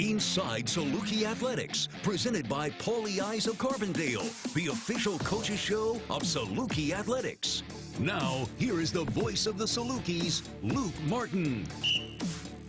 Inside Saluki Athletics, presented by Paulie Eyes of Carbondale, the official coaches show of Saluki Athletics. Now, here is the voice of the Salukis, Luke Martin.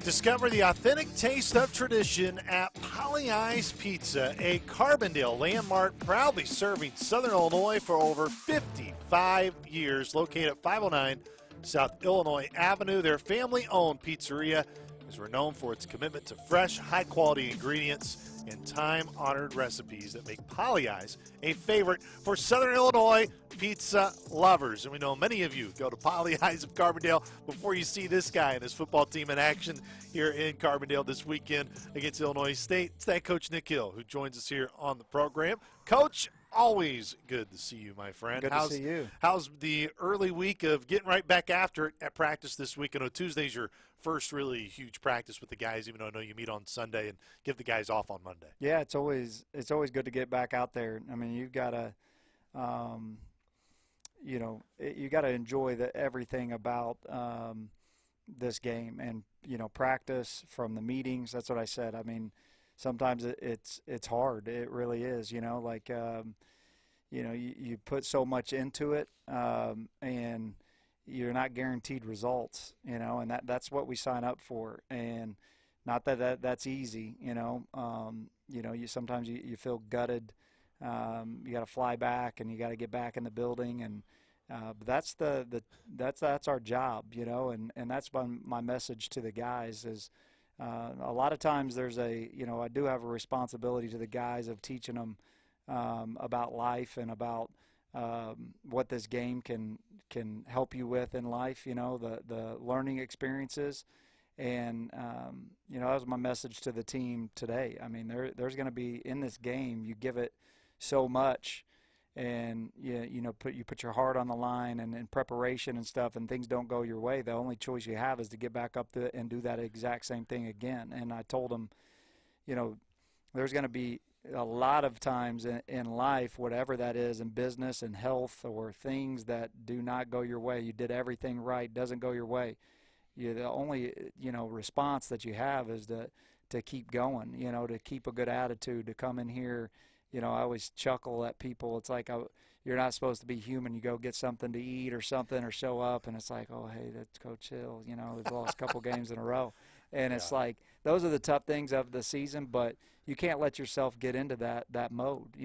Discover the authentic taste of tradition at Paulie Eyes Pizza, a Carbondale landmark proudly serving Southern Illinois for over 55 years. Located at 509 South Illinois Avenue, their family-owned pizzeria is renowned for its commitment to fresh, high-quality ingredients and time-honored recipes that make Paulie Eyes a favorite for Southern Illinois pizza lovers. And we know many of you go to Paulie Eyes of Carbondale before you see this guy and his football team in action here in Carbondale this weekend against Illinois State. It's that Coach Nick Hill who joins us here on the program. Coach, always good to see you, my friend. Good to see you. How's the early week of getting right back after it at practice this week? I know Tuesday's your first really huge practice with the guys, even though I know you meet on Sunday and give the guys off on Monday. Yeah, it's always good to get back out there. I mean, you've got to, you got to enjoy everything about this game and practice from the meetings. That's what I said. I mean, sometimes it's hard. It really is. You put so much into it, and you're not guaranteed results. And that's what we sign up for. And not that's easy. You sometimes you feel gutted. You got to fly back, and you got to get back in the building, and but that's our job. And that's my message to the guys is. A lot of times there's I do have a responsibility to the guys of teaching them about life and about what this game can help you with in life, the learning experiences. And, that was my message to the team today. I mean, there's going to be in this game, you give it so much and you put your heart on the line and in preparation and stuff, and things don't go your way. The only choice you have is to get back up and do that exact same thing again. And I told them, there's going to be a lot of times in life, whatever that is, in business and health or things that do not go your way. You did everything right, doesn't go your way. The only response that you have is to keep going. To keep a good attitude, to come in here. I always chuckle at people. It's like you're not supposed to be human. You go get something to eat or something or show up, and it's like, oh, hey, that's Coach Hill. They've lost a couple games in a row. And it's like those are the tough things of the season, but you can't let yourself get into that mode,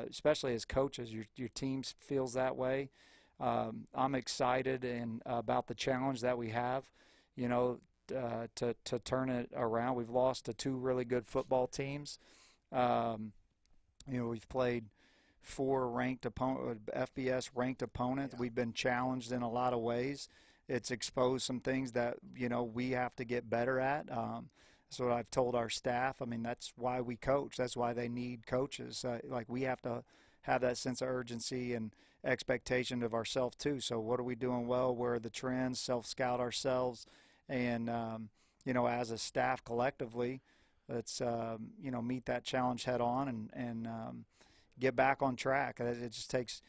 especially as coaches. Your team feels that way. I'm excited and about the challenge that we have, to turn it around. We've lost to two really good football teams. We've played 4 FBS ranked opponents. Yeah. We've been challenged in a lot of ways. It's exposed some things that, we have to get better at. That's what I've told our staff. I mean, that's why we coach. That's why they need coaches. We have to have that sense of urgency and expectation of ourselves too. So what are we doing well? Where are the trends? Self-scout ourselves. And, as a staff collectively, let's meet that challenge head on and get back on track. It just takes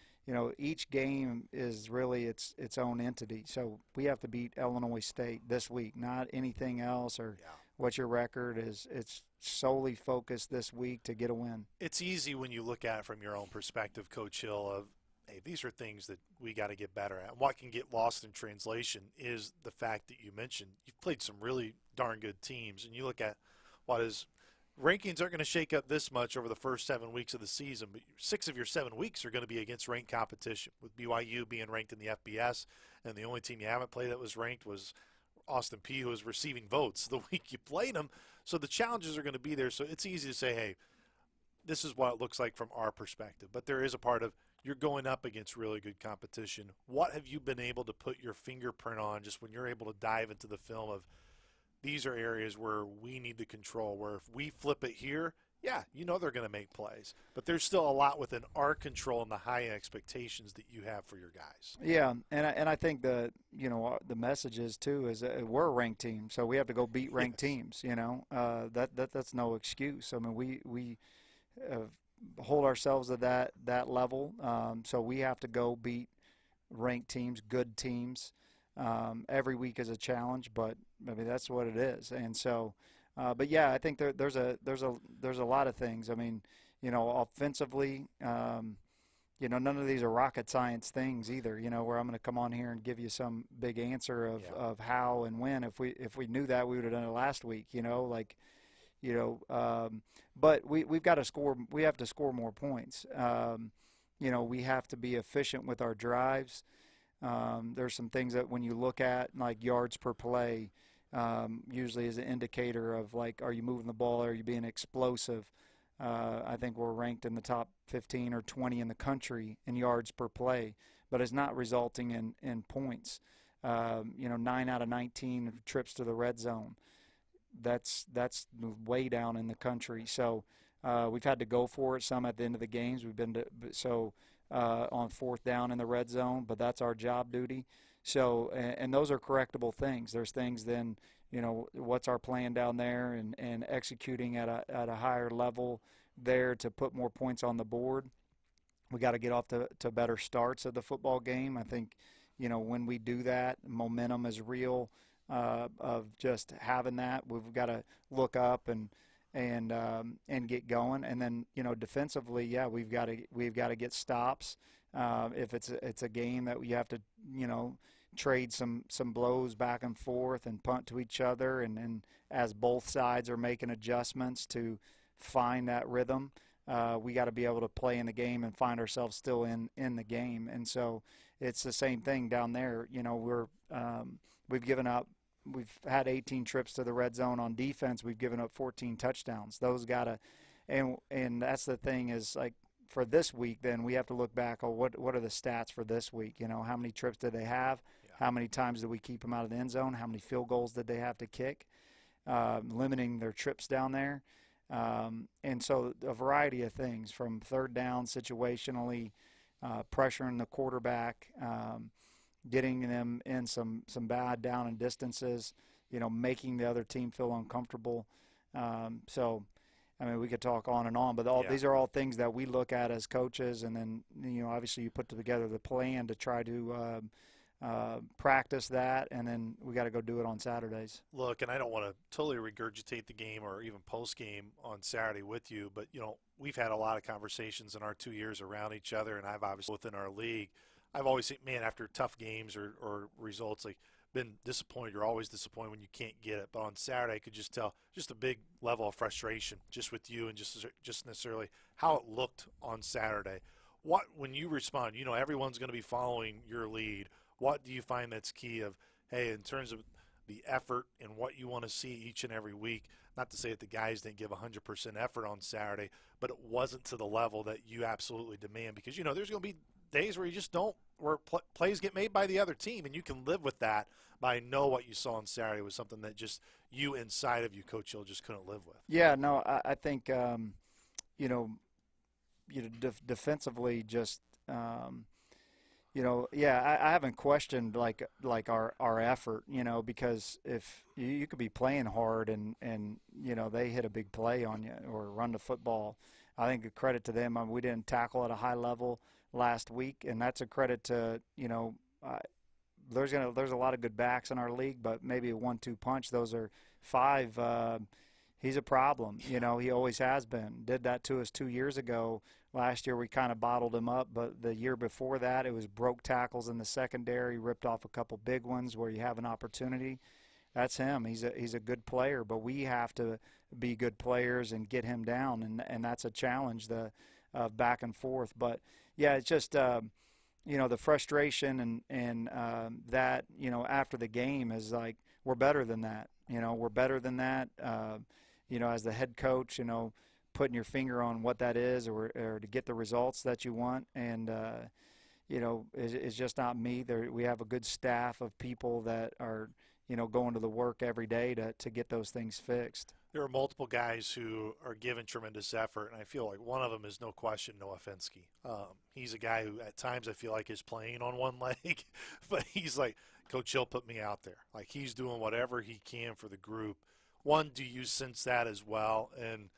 each game is really its own entity. So we have to beat Illinois State this week, not anything else or what your record is. It's solely focused this week to get a win. It's easy when you look at it from your own perspective, Coach Hill, of hey, these are things that we got to get better at. What can get lost in translation is the fact that you mentioned you've played some really darn good teams, and you look at what is rankings aren't going to shake up this much over the first 7 weeks of the season, but 6 of your 7 weeks are going to be against ranked competition, with BYU being ranked in the FBS, and the only team you haven't played that was ranked was Austin Peay, who was receiving votes the week you played them. So the challenges are going to be there. So it's easy to say, hey, this is what it looks like from our perspective. But there is a part of you're going up against really good competition. What have you been able to put your fingerprint on just when you're able to dive into the film of these are areas where we need to control, where if we flip it here, yeah, they're going to make plays. But there's still a lot within our control and the high expectations that you have for your guys. Yeah, and I think the message is too is we're a ranked team, so we have to go beat ranked teams. That's no excuse. I mean, we hold ourselves at that level, so we have to go beat ranked teams, good teams. Every week is a challenge, but I mean that's what it is. And so But yeah, I think there's a lot of things. I mean, offensively, none of these are rocket science things either. Where I'm going to come on here and give you some big answer of how and when. If we knew that, we would have done it last week. But we've got to score. We have to score more points. We have to be efficient with our drives. There's some things that when you look at like yards per play, usually is an indicator of like, are you moving the ball? Are you being explosive? I think we're ranked in the top 15 or 20 in the country in yards per play, but it's not resulting in points. 9 out of 19 trips to the red zone. That's way down in the country. So we've had to go for it some at the end of the games. We've been on fourth down in the red zone, but that's our job duty. So and those are correctable things. There's things then, what's our plan down there and executing at a higher level there to put more points on the board. We got to get off to better starts of the football game. I think, when we do that, momentum is real. Of just having that, we've got to look up and get going, and then defensively, yeah, we've got to get stops. If it's a game that you have to trade some blows back and forth and punt to each other, and as both sides are making adjustments to find that rhythm, we got to be able to play in the game and find ourselves still in the game. And so it's the same thing down there. We've given up. We've had 18 trips to the red zone on defense. We've given up 14 touchdowns. Those gotta, and that's the thing is, like, for this week, then we have to look back. What are the stats for this week? How many trips did they have? Yeah. How many times did we keep them out of the end zone? How many field goals did they have to kick? Limiting their trips down there. And so a variety of things, from third down situationally, pressuring the quarterback, getting them in some bad down and distances, making the other team feel uncomfortable. So, I mean, we could talk on and on, but these are all things that we look at as coaches, and then, obviously you put together the plan to try to practice that, and then we got to go do it on Saturdays. Look, and I don't want to totally regurgitate the game or even post-game on Saturday with you, but, we've had a lot of conversations in our 2 years around each other, and I've obviously within our league, I've always said, man, after tough games or results, like, been disappointed. You're always disappointed when you can't get it. But on Saturday, I could just tell just a big level of frustration just with you and just necessarily how it looked on Saturday. When you respond, everyone's going to be following your lead. What do you find that's key of, hey, in terms of the effort and what you want to see each and every week? Not to say that the guys didn't give 100% effort on Saturday, but it wasn't to the level that you absolutely demand, because, there's going to be days where you just don't, where plays get made by the other team, and you can live with that. But I know what you saw on Saturday was something that just you inside of you, Coach Hill, just couldn't live with. Yeah, no, I think defensively, just I haven't questioned like our effort, because if you could be playing hard and they hit a big play on you or run the football, I think a credit to them. We didn't tackle at a high level last week, and that's a credit to there's a lot of good backs in our league, but maybe a 1-2 punch, those are 5. He's a problem. He always has been. Did that to us 2 years ago. Last year we kind of bottled him up, but the year before that it was broke tackles in the secondary, ripped off a couple big ones where you have an opportunity. That's him. He's a good player, but we have to be good players and get him down, and that's a challenge, the back and forth. But yeah, it's just the frustration and that after the game is like, we're better than that. We're better than that. As the head coach, putting your finger on what that is, or to get the results that you want, and it's just not me. We have a good staff of people that are going to the work every day to get those things fixed. There are multiple guys who are giving tremendous effort, and I feel like one of them is no question Noah Fenske. He's a guy who at times I feel like is playing on one leg, but he's like, Coach Hill put me out there. Like, he's doing whatever he can for the group. One, do you sense that as well? And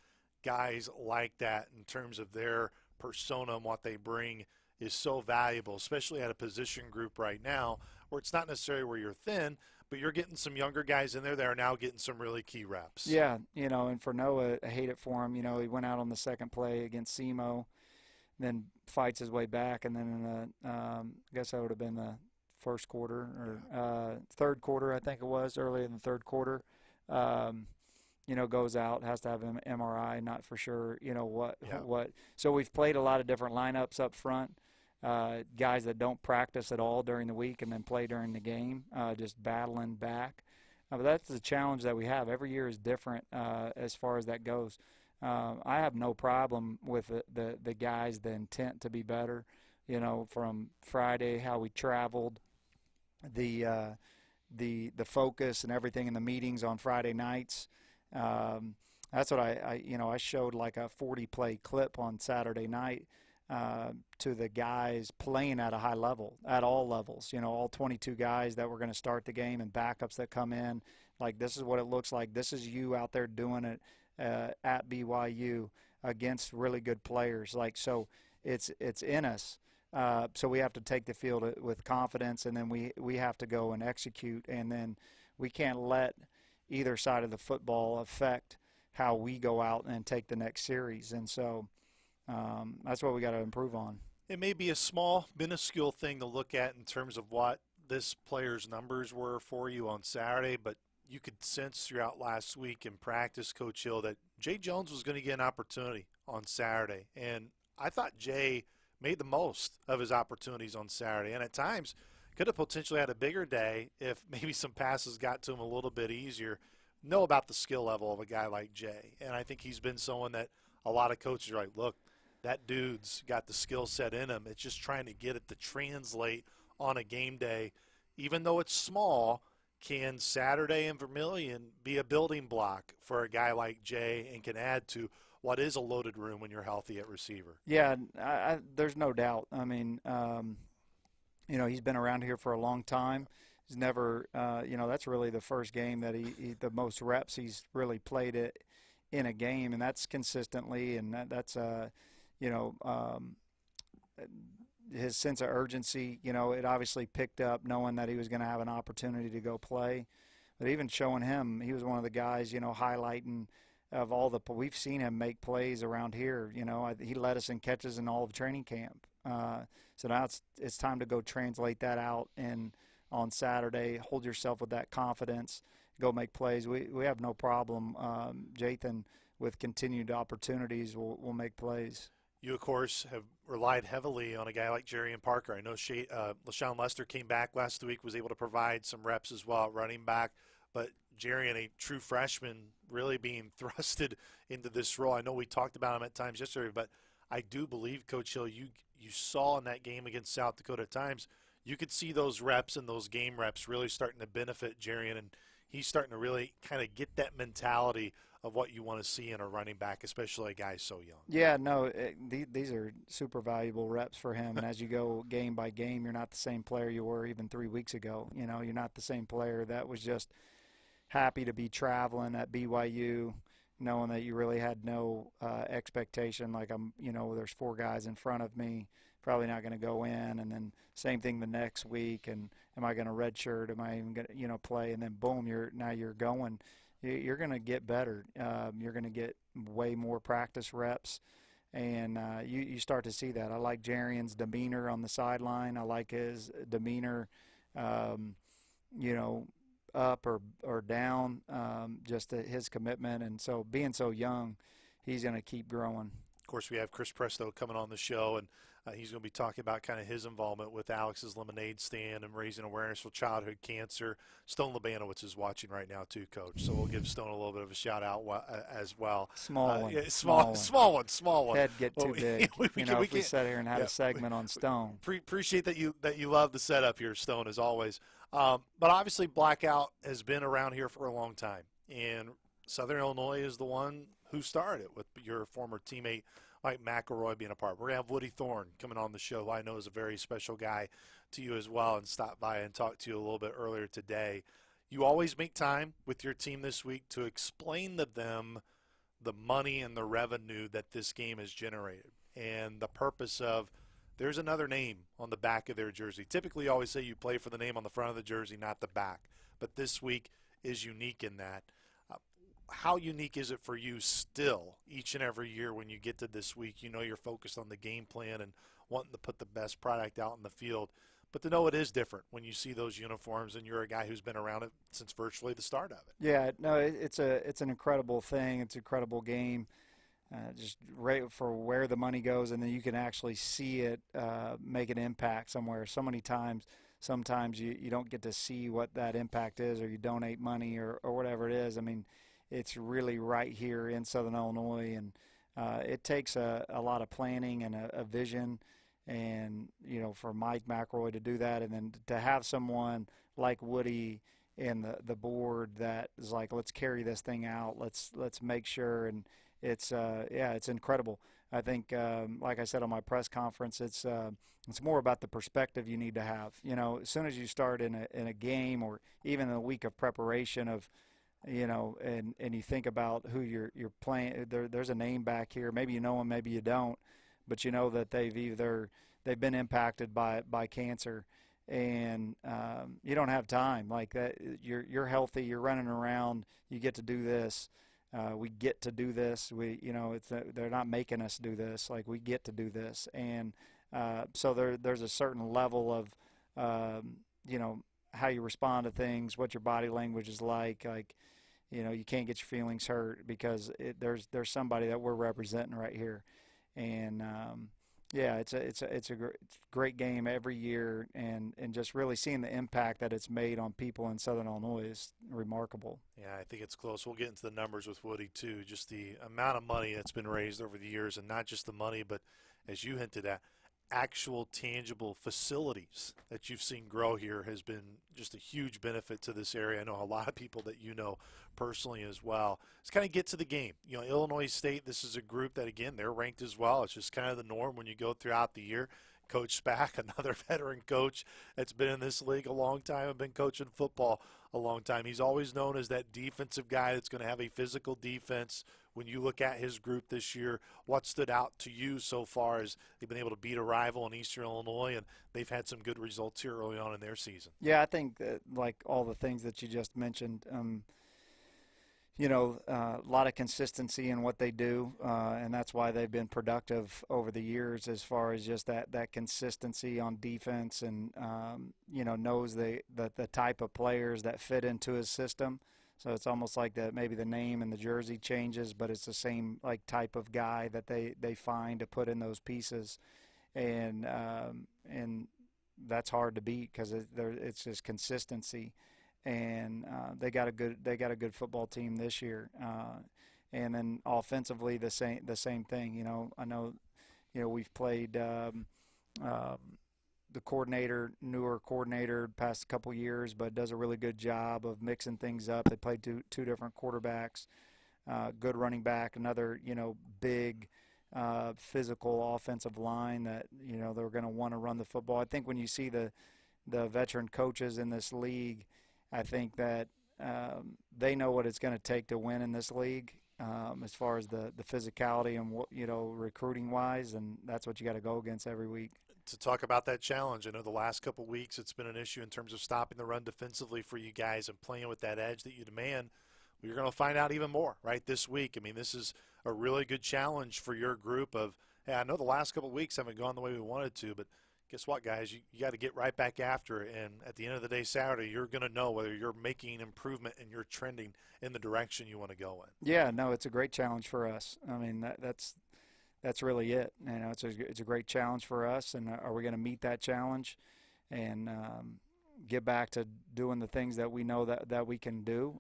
guys like that in terms of their persona and what they bring is so valuable, especially at a position group right now where it's not necessarily where you're thin, but you're getting some younger guys in there that are now getting some really key reps. Yeah, and for Noah, I hate it for him. He went out on the second play against SEMO, then fights his way back, and then in the I guess that would have been the first quarter or third quarter, I think it was, early in the third quarter. Goes out, has to have an MRI, not for sure, what. So we've played a lot of different lineups up front, guys that don't practice at all during the week and then play during the game, just battling back. But that's the challenge that we have. Every year is different as far as that goes. I have no problem with the guys, the intent to be better, from Friday, how we traveled, the focus and everything in the meetings on Friday nights. That's what I showed like a 40-play clip on Saturday night to the guys playing at a high level, at all levels, all 22 guys that were going to start the game and backups that come in. Like, this is what it looks like. This is you out there doing it at BYU against really good players. Like, so it's in us. So we have to take the field with confidence, and then we have to go and execute, and then we can't let either side of the football affect how we go out and take the next series. And so that's what we got to improve on. It may be a small, minuscule thing to look at in terms of what this player's numbers were for you on Saturday, but you could sense throughout last week in practice, Coach Hill, that Jay Jones was going to get an opportunity on Saturday. And I thought Jay made the most of his opportunities on Saturday, and at times could have potentially had a bigger day if maybe some passes got to him a little bit easier. Know about the skill level of a guy like Jay, and I think he's been someone that a lot of coaches are like, look, that dude's got the skill set in him. It's just trying to get it to translate on a game day. Even though it's small, can Saturday in Vermilion be a building block for a guy like Jay and can add to what is a loaded room when you're healthy at receiver? Yeah, there's no doubt. I mean, he's been around here for a long time. He's never, that's really the first game that he the most reps he's really played it in a game, and that's consistently, and that's his sense of urgency. It obviously picked up knowing that he was going to have an opportunity to go play, but even showing him, he was one of the guys, highlighting of all we've seen him make plays around here. He led us in catches in all of training camp. So now it's time to go translate that out and on Saturday, hold yourself with that confidence, go make plays. We have no problem, Jathan, with continued opportunities. We'll make plays. You, of course, have relied heavily on a guy like Jerry and Parker. I know LaShawn Lester came back last week, was able to provide some reps as well at running back, but Jerry, and a true freshman, really being thrusted into this role. I know we talked about him at times yesterday, but I do believe, Coach Hill, you saw in that game against South Dakota at times, you could see those reps and those game reps really starting to benefit Jerry, and he's starting to really kind of get that mentality of what you want to see in a running back, especially a guy so young. Yeah, no, these are super valuable reps for him. And as you go game by game, you're not the same player you were even 3 weeks ago. You're not the same player that was just happy to be traveling at BYU, knowing that you really had no expectation. Like, there's 4 guys in front of me, probably not going to go in. And then same thing the next week. And am I going to redshirt? Am I even going to, play? And then boom, you're going. You're going to get better. You're going to get way more practice reps, and you start to see that. I like Jarian's demeanor on the sideline. I like his demeanor, up or down, just his commitment. And so being so young, he's going to keep growing. Of course, we have Chris Presto coming on the show, and he's going to be talking about kind of his involvement with Alex's Lemonade Stand and raising awareness for childhood cancer. Stone Labanowitz is watching right now too, Coach. So we'll give Stone a little bit of a shout out as well. Small one. Yeah, small one. Head get too big. If we sat here and had a segment on Stone. Appreciate that you love the setup here, Stone, as always. But obviously, Blackout has been around here for a long time, and Southern Illinois is the one who started it with your former teammate Mike McElroy being a part. We're going to have Woody Thorne coming on the show, who I know is a very special guy to you as well, and stop by and talk to you a little bit earlier today. You always make time with your team this week to explain to them the money and the revenue that this game has generated and the purpose of there's another name on the back of their jersey. Typically, you always say you play for the name on the front of the jersey, not the back. but this week is unique in that. How unique is it for you still each and every year when you get to this week? You know you're focused on the game plan and wanting to put the best product out in the field, but to know it is different when you see those uniforms and you're a guy who's been around it since virtually the start of it. Yeah, no, it's an incredible thing. It's an incredible game. Just right for where the money goes, and then you can actually see it make an impact somewhere. So many times, sometimes you don't get to see what that impact is, or you donate money or whatever it is. I mean, it's really right here in Southern Illinois, and it takes a lot of planning and a vision, and for Mike McElroy to do that, and then to have someone like Woody and the board that is like, let's carry this thing out, let's make sure, and it's incredible. I think, like I said on my press conference, it's more about the perspective you need to have. As soon as you start in a game, or even a week of preparation of, and you think about who you're playing. There's a name back here. Maybe you know them, maybe you don't, but you know that they've been impacted by cancer, and you don't have time like that. You're healthy. You're running around. You get to do this. We get to do this. They're not making us do this. Like, we get to do this, and so there's a certain level of how you respond to things, what your body language is like. You can't get your feelings hurt because there's somebody that we're representing right here, and it's a great game every year, and just really seeing the impact that it's made on people in Southern Illinois is remarkable. Yeah, I think it's close. We'll get into the numbers with Woody too, just the amount of money that's been raised over the years, and not just the money, but as you hinted at, actual tangible facilities that you've seen grow here has been just a huge benefit to this area. I know a lot of people that you know personally as well. Let's kind of get to the game. Illinois State, this is a group that, again, they're ranked as well. It's just kind of the norm when you go throughout the year. Coach Spack, another veteran coach that's been in this league a long time and been coaching football a long time. He's always known as that defensive guy that's going to have a physical defense. When you look at his group this year, what stood out to you so far is they've been able to beat a rival in Eastern Illinois, and they've had some good results here early on in their season. Yeah, I think that, like all the things that you just mentioned, a lot of consistency in what they do, and that's why they've been productive over the years as far as just that consistency on defense, and knows the type of players that fit into his system. So it's almost like that maybe the name and the jersey changes, but it's the same type of guy that they find to put in those pieces, and that's hard to beat because it's just consistency. And they got a good football team this year, and then offensively the same thing. I know we've played the newer coordinator past couple years, but does a really good job of mixing things up. They played two different quarterbacks, good running back, another big physical offensive line that they're going to want to run the football. I think when you see the veteran coaches in this league, I think that they know what it's going to take to win in this league, as far as the physicality and recruiting wise, and that's what you got to go against every week. To talk about that challenge, I know the last couple of weeks it's been an issue in terms of stopping the run defensively for you guys and playing with that edge that you demand. Well, you're going to find out even more right this week. I mean, this is a really good challenge for your group of, hey, I know the last couple of weeks haven't gone the way we wanted to, but guess what, guys? You got to get right back after it. And at the end of the day, Saturday, you're going to know whether you're making improvement and you're trending in the direction you want to go in. Yeah, no, it's a great challenge for us. I mean, that's really it. It's a great challenge for us, and are we going to meet that challenge and get back to doing the things that we know that we can do?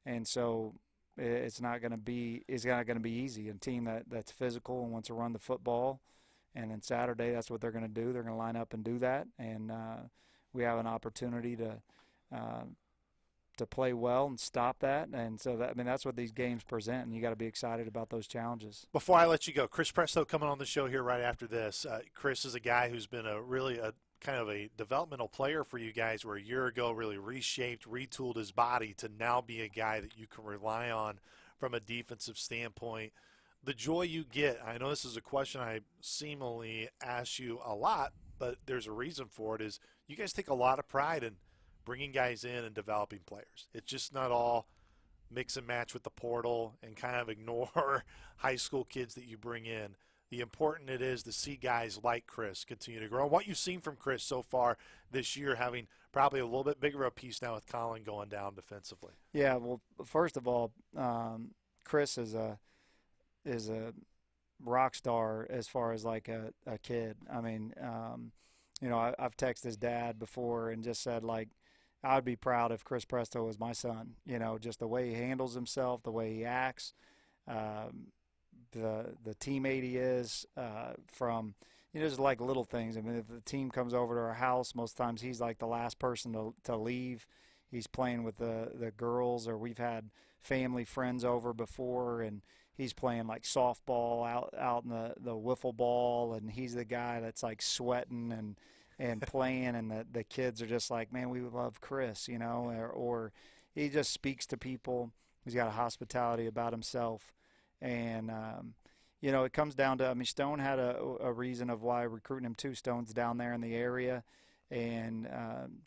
And so it's not going to be easy. A team that's physical and wants to run the football. And then Saturday, that's what they're going to do. They're going to line up and do that, and we have an opportunity to play well and stop that. And so that's what these games present, and you got to be excited about those challenges. Before I let you go, Chris Presto coming on the show here right after this. Chris is a guy who's been a kind of a developmental player for you guys, where a year ago really reshaped, retooled his body to now be a guy that you can rely on from a defensive standpoint. The joy you get, I know this is a question I seemingly ask you a lot, but there's a reason for it, is you guys take a lot of pride in bringing guys in and developing players. It's just not all mix and match with the portal and kind of ignore high school kids that you bring in. The important it is to see guys like Chris continue to grow. What you've seen from Chris so far this year, having probably a little bit bigger of a piece now with Colin going down defensively. Yeah, well, first of all, Chris is a rock star as far as like a kid. I mean, you know, I've texted his dad before and just said, like, I'd be proud if Chris Presto was my son. You know, just the way he handles himself, the way he acts, the teammate he is, from, you know, just like little things. I mean, if the team comes over to our house, most times he's like the last person to leave. He's playing with the girls, or we've had family friends over before, and he's playing like softball out in the wiffle ball, and he's the guy that's like sweating and playing, and the kids are just like, man, we love Chris, you know, or he just speaks to people. He's got a hospitality about himself. And, you know, it comes down to, I mean, Stone had a reason of why recruiting him too. Stone's down there in the area, and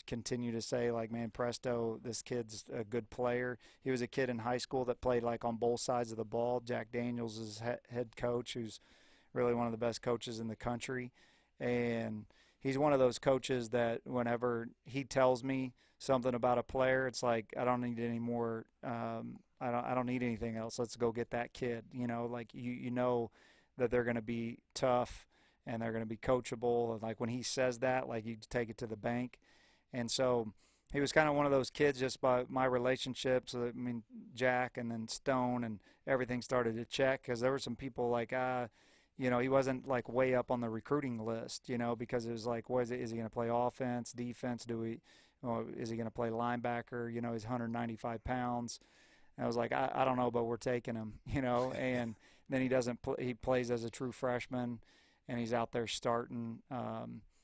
continue to say, like, man, Presto, this kid's a good player. He was a kid in high school that played, like, on both sides of the ball. Jack Daniels is head coach, who's really one of the best coaches in the country. And he's one of those coaches that whenever he tells me something about a player, it's like, I don't need any more I don't need anything else. Let's go get that kid. You know, like you know that they're going to be tough and they're going to be coachable. And like when he says that, like you take it to the bank. And so he was kind of one of those kids just by my relationships. I mean, Jack and then Stone and everything started to check, because there were some people like, you know, he wasn't like way up on the recruiting list, you know, because it was like, is he going to play offense, defense? Is he going to play linebacker? You know, he's 195 pounds. And I was like, I don't know, but we're taking him, you know. And then he plays as a true freshman, and he's out there starting.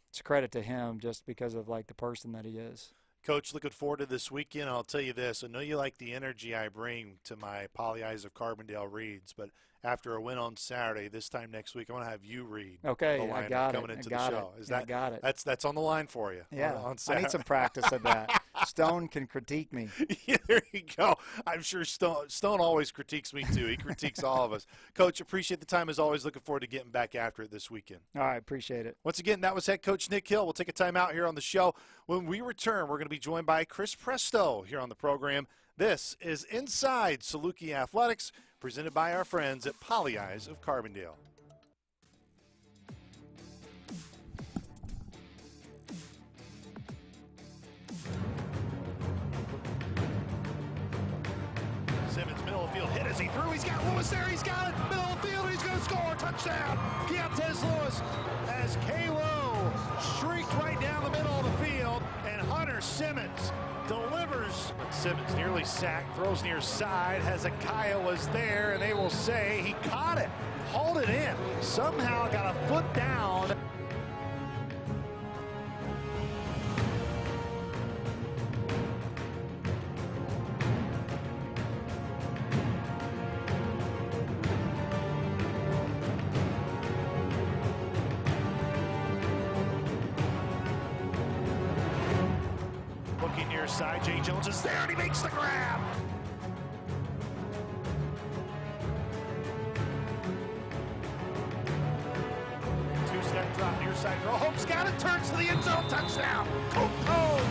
It's a credit to him just because of, like, the person that he is. Coach, looking forward to this weekend. I'll tell you this. I know you like the energy I bring to my Poly Eyes of Carbondale reads, but after a win on Saturday, this time next week, I want to have you read. Okay, the I got coming it. into I got the show. it. I got it. That's on the line for you. Yeah, on Saturday. I need some practice of that. Stone can critique me. Yeah, there you go. I'm sure Stone always critiques me too. He critiques all of us. Coach, appreciate the time as always. Looking forward to getting back after it this weekend. All right, appreciate it. Once again, that was head coach Nick Hill. We'll take a time out here on the show. When we return, we're going to be joined by Chris Presto here on the program. This is Inside Saluki Athletics, presented by our friends at Poly Eyes of Carbondale. Simmons, middle of the field, hit as he threw. He's got Lewis there. He's got it. Middle of the field. He's going to score. Touchdown. Keontez Lewis as Kalo streaked right down the middle of the field. And Hunter Simmons delivers. Simmons nearly sacked, throws near side. Hezekiah was there, and they will say he caught it, hauled it in, somehow got a foot down. Looking near side, Jay Jones is there, and he makes the grab. Two-step drop near side throw. Hope's got it, turns to the end zone, touchdown. Coco,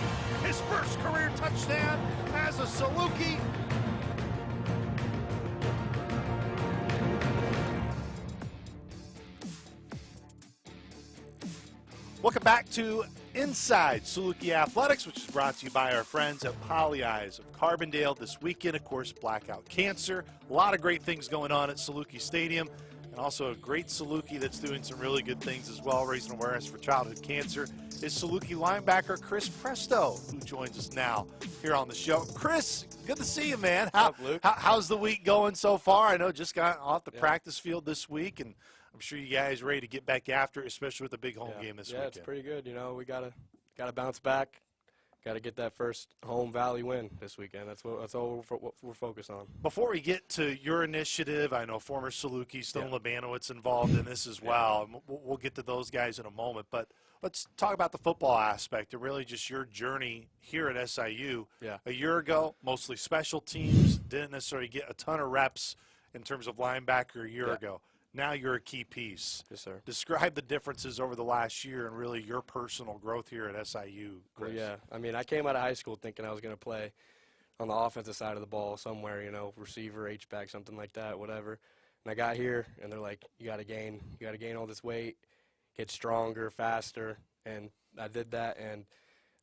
his first career touchdown as a Saluki. Welcome back to Inside Saluki Athletics, which is brought to you by our friends at Poly Eyes of Carbondale. This weekend, of course, Blackout Cancer. A lot of great things going on at Saluki Stadium, and also a great Saluki that's doing some really good things as well, raising awareness for childhood cancer, is Saluki linebacker Chris Presto, who joins us now here on the show. Chris, good to see you, man. How's the week going so far? I know just got off the practice field this week, and I'm sure you guys are ready to get back after it, especially with the big home game this weekend. Yeah, it's pretty good. You know, we gotta bounce back got to get that first home Valley win this weekend. That's all we're focused on. Before we get to your initiative, I know former Saluki, Stone Yeah. Labanowitz involved in this as well. And we'll get to those guys in a moment. But let's talk about the football aspect and really just your journey here at SIU. Yeah. A year ago, mostly special teams, didn't necessarily get a ton of reps in terms of linebacker a year ago. Now you're a key piece. Yes, sir. Describe the differences over the last year and really your personal growth here at SIU, Chris. Well, yeah. I mean, I came out of high school thinking I was going to play on the offensive side of the ball somewhere, receiver, H-back, something like that, whatever. And I got here, and they're like, you got to gain all this weight, get stronger, faster. And I did that, and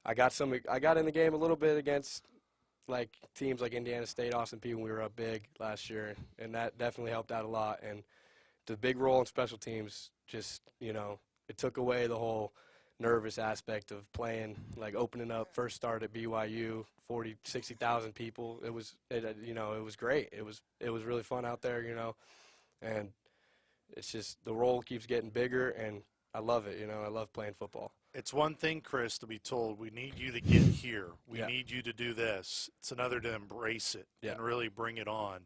I got in the game a little bit against like teams like Indiana State, Austin Peay when we were up big last year, and that definitely helped out a lot. And the big role in special teams just, it took away the whole nervous aspect of playing, like opening up first start at BYU, 60,000 people. It was great. It was really fun out there, and it's just the role keeps getting bigger, and I love it. I love playing football. It's one thing, Chris, to be told, we need you to get here. We Yeah. need you to do this. It's another to embrace it Yeah. and really bring it on.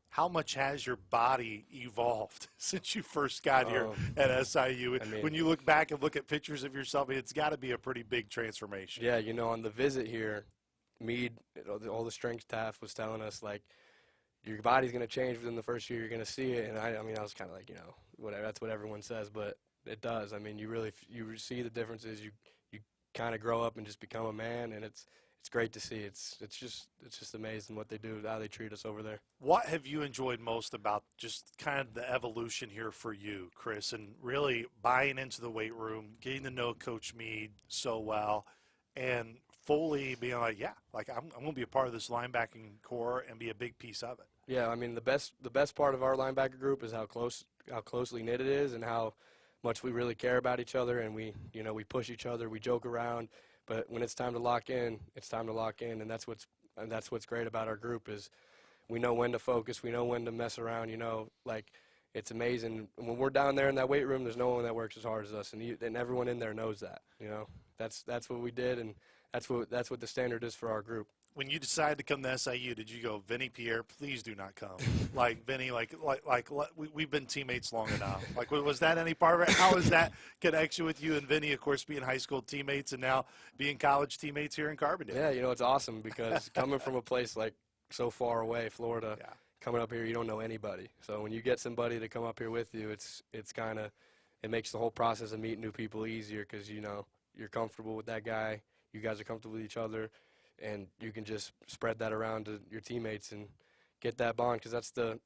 How much has your body evolved since you first got here at SIU? When you look back and look at pictures of yourself, it's got to be a pretty big transformation. Yeah, on the visit here, Meade, all the strength staff was telling us, like, your body's going to change within the first year. You're going to see it. And I was kind of like, whatever. That's what everyone says, but it does. I mean, you see the differences. You kind of grow up and just become a man, and it's great to see. It's just amazing what they do, how they treat us over there. What have you enjoyed most about just kind of the evolution here for you, Chris, and really buying into the weight room, getting to know Coach Meade so well, and fully being like, I'm going to be a part of this linebacking core and be a big piece of it? Yeah, I mean, the best part of our linebacker group is how closely knit it is, and how much we really care about each other, and we push each other, we joke around, but when it's time to lock in, it's time to lock in, and that's what's great about our group is we know when to focus, we know when to mess around, it's amazing. When we're down there in that weight room, there's no one that works as hard as us, and everyone in there knows that, That's what we did, and that's what the standard is for our group. When you decided to come to SIU, did you go, Vinny Pierre, please do not come? Like, Vinny, we've been teammates long enough. Like, was that any part of it? How is that connection with you and Vinny, of course, being high school teammates and now being college teammates here in Carbondale? Yeah, it's awesome because coming from a place like so far away, Florida, coming up here, you don't know anybody. So when you get somebody to come up here with you, it makes the whole process of meeting new people easier because, you're comfortable with that guy. You guys are comfortable with each other. And you can just spread that around to your teammates and get that bond because that's the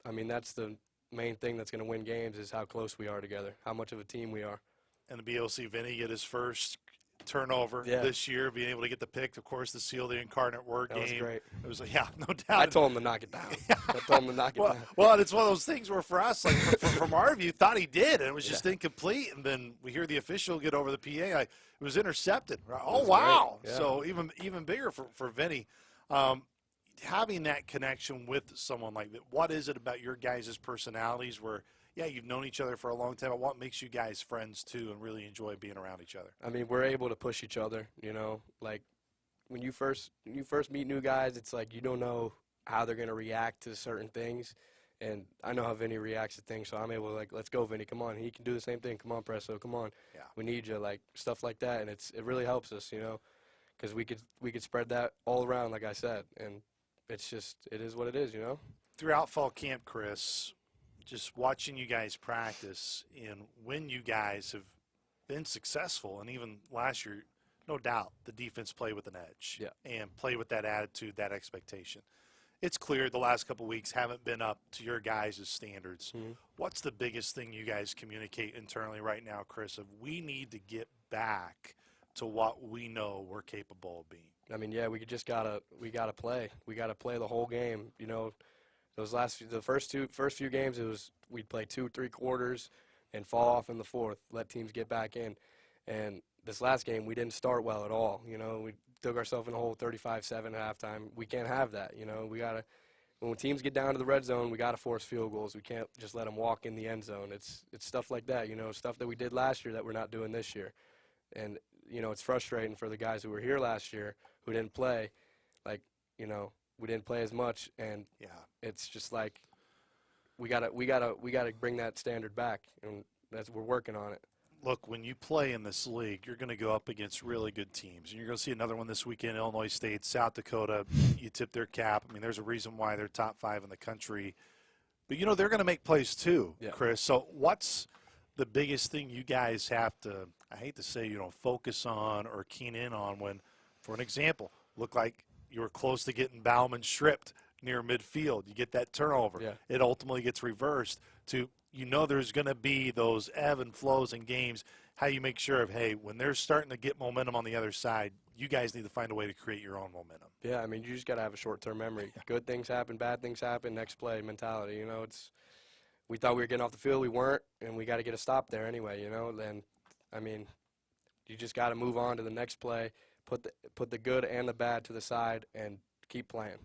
main thing that's going to win games is how close we are together, how much of a team we are. And the BOC Vinny get his first turnover this year, being able to get the pick, of course, to seal the Incarnate Word game. That was great. It was no doubt. I told him to knock it down. Well, it's one of those things where for us, like from our view, thought he did, and it was just incomplete. And then we hear the official get over the PA. It was intercepted. Oh, wow. Yeah. So even bigger for Vinny. Having that connection with someone like that, what is it about your guys' personalities where, you've known each other for a long time, but what makes you guys friends, too, and really enjoy being around each other? I mean, we're able to push each other, Like, when you first meet new guys, it's like you don't know how they're going to react to certain things. And I know how Vinny reacts to things, so I'm able to, let's go, Vinny, come on. He can do the same thing. Come on, Presto, come on. Yeah. We need you, stuff like that. And it really helps us, because we could spread that all around, like I said. And it is what it is, Throughout fall camp, Chris, just watching you guys practice and when you guys have been successful, and even last year, no doubt the defense play with an edge and play with that attitude, that expectation. It's clear the last couple of weeks haven't been up to your guys' standards. Mm-hmm. What's the biggest thing you guys communicate internally right now, Chris, of we need to get back to what we know we're capable of being? I mean, we gotta play. We gotta play the whole game. The first few games, we'd play 2-3 quarters and fall off in the fourth, let teams get back in. And this last game, we didn't start well at all. We dug ourselves in a hole 35-7 at halftime. We can't have that. When teams get down to the red zone, we gotta force field goals. We can't just let them walk in the end zone. It's stuff like that. Stuff that we did last year that we're not doing this year. And it's frustrating for the guys who were here last year who didn't play, like, you know, we didn't play as much, and Yeah. it's just like we gotta bring that standard back, and we're working on it. Look, when you play in this league, you're going to go up against really good teams. And you're going to see another one this weekend, Illinois State, South Dakota. You tip their cap. I mean, there's a reason why they're top 5 in the country. But, you know, they're going to make plays too, Yeah. Chris. So what's the biggest thing you guys have to, I hate to say, you know, focus on or keen in on when, for an example, look like you were close to getting Bauman stripped near midfield. You get that turnover. Yeah. It ultimately gets reversed to, you know, there's going to be those ebb and flows in games. How you make sure of, hey, when they're starting to get momentum on the other side, you guys need to find a way to create your own momentum. Yeah, I mean, you just got to have a short-term memory. Good things happen, bad things happen, next play mentality. You know, we thought we were getting off the field, we weren't, and we got to get a stop there anyway, you know. Then, I mean, you just got to move on to the next play, put the good and the bad to the side, and keep playing.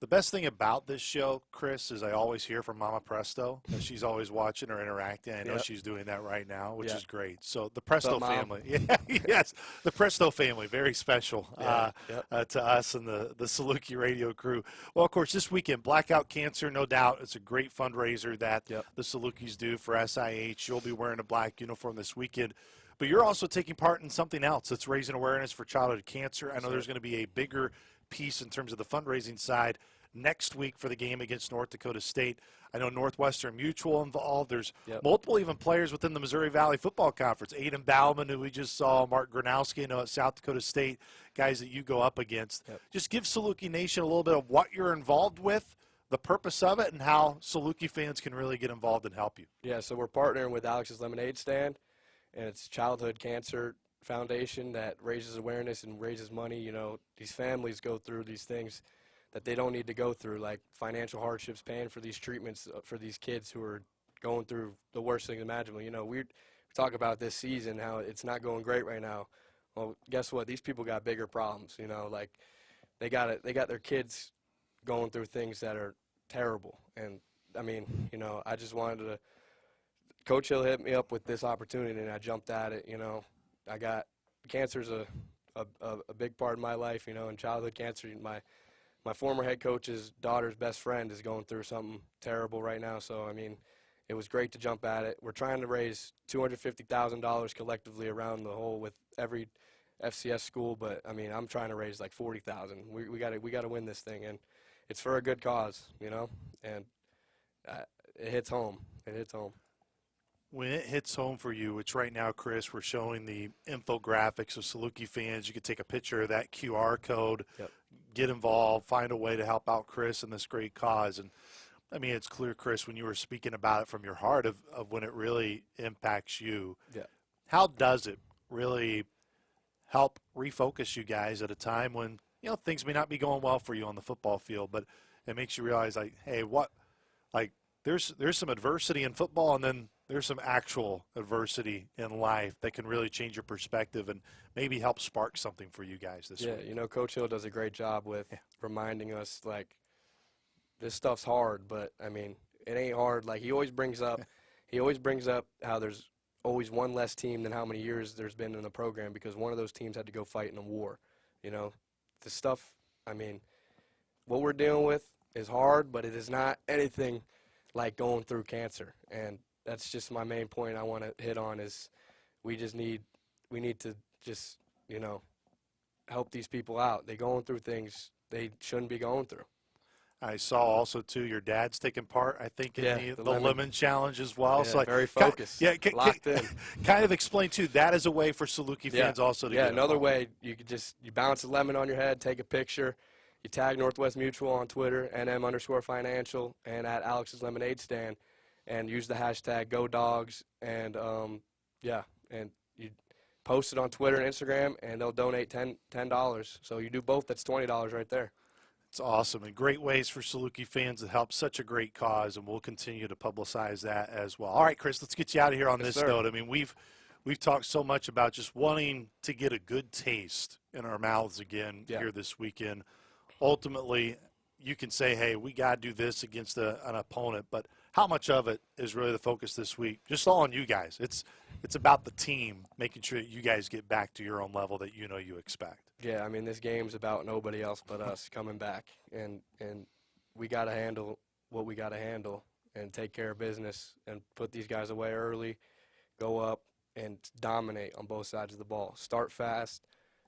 The best thing about this show, Chris, is I always hear from Mama Presto that she's always watching or interacting. I know she's doing that right now, which is great. So the Presto family, yes, the Presto family, very special to us and the Saluki radio crew. Well, of course, this weekend, Blackout Cancer, no doubt, it's a great fundraiser that the Salukis do for SIH. You'll be wearing a black uniform this weekend. But you're also taking part in something else that's raising awareness for childhood cancer. I know there's going to be a bigger piece in terms of the fundraising side next week for the game against North Dakota State. I know Northwestern Mutual involved. There's multiple even players within the Missouri Valley Football Conference. Aiden Bauman, who we just saw, Mark Gronowski, at South Dakota State, guys that you go up against. Just give Saluki Nation a little bit of what you're involved with, the purpose of it, and how Saluki fans can really get involved and help you. Yeah, so we're partnering with Alex's Lemonade Stand, and it's Childhood Cancer Foundation that raises awareness and raises money. You know, these families go through these things that they don't need to go through, like financial hardships, paying for these treatments for these kids who are going through the worst things imaginable. You know, we talk about this season, how it's not going great right now. Well, guess what? These people got bigger problems, you know, like they got their kids going through things that are terrible. And, I mean, you know, I just wanted to – Coach Hill hit me up with this opportunity, and I jumped at it, you know. I got – cancer's a big part of my life, you know, and childhood cancer. My former head coach's daughter's best friend is going through something terrible right now. So, I mean, it was great to jump at it. We're trying to raise $250,000 collectively around the whole with every FCS school. But, I mean, I'm trying to raise like $40,000. We got to win this thing. And it's for a good cause, you know. And it hits home. It hits home. When it hits home for you, which right now, Chris, we're showing the infographics of Saluki fans. You can take a picture of that QR code, get involved, find a way to help out Chris in this great cause. And, I mean, it's clear, Chris, when you were speaking about it from your heart of when it really impacts you. How does it really help refocus you guys at a time when, you know, things may not be going well for you on the football field, but it makes you realize, like, hey, there's some adversity in football, and then there's some actual adversity in life that can really change your perspective and maybe help spark something for you guys this week. Yeah, you know, Coach Hill does a great job with reminding us, like, this stuff's hard, but, I mean, it ain't hard. Like, he always brings up how there's always one less team than how many years there's been in the program because one of those teams had to go fight in a war. You know, the stuff, I mean, what we're dealing with is hard, but it is not anything like going through cancer. And that's just my main point I want to hit on is we need to just, you know, help these people out. They're going through things they shouldn't be going through. I saw also, too, your dad's taking part, I think, in the lemon challenge as well. Yeah, so very focused, locked in. Kind of explain, too, that is a way for Saluki fans also to get another involved. way, you could you bounce a lemon on your head, take a picture, you tag Northwest Mutual on Twitter, NM_financial, and at Alex's Lemonade Stand, and use the hashtag GoDogs, and, and you post it on Twitter and Instagram, and they'll donate $10. So you do both, that's $20 right there. It's awesome, and great ways for Saluki fans to help such a great cause, and we'll continue to publicize that as well. All right, Chris, let's get you out of here on this note. I mean, we've talked so much about just wanting to get a good taste in our mouths again here this weekend. Ultimately, you can say, hey, we got to do this against an opponent, but how much of it is really the focus this week? Just all on you guys. It's about the team, making sure that you guys get back to your own level that you know you expect. Yeah, I mean, this game's about nobody else but us coming back, and we got to handle what we got to handle and take care of business and put these guys away early, go up and dominate on both sides of the ball. Start fast,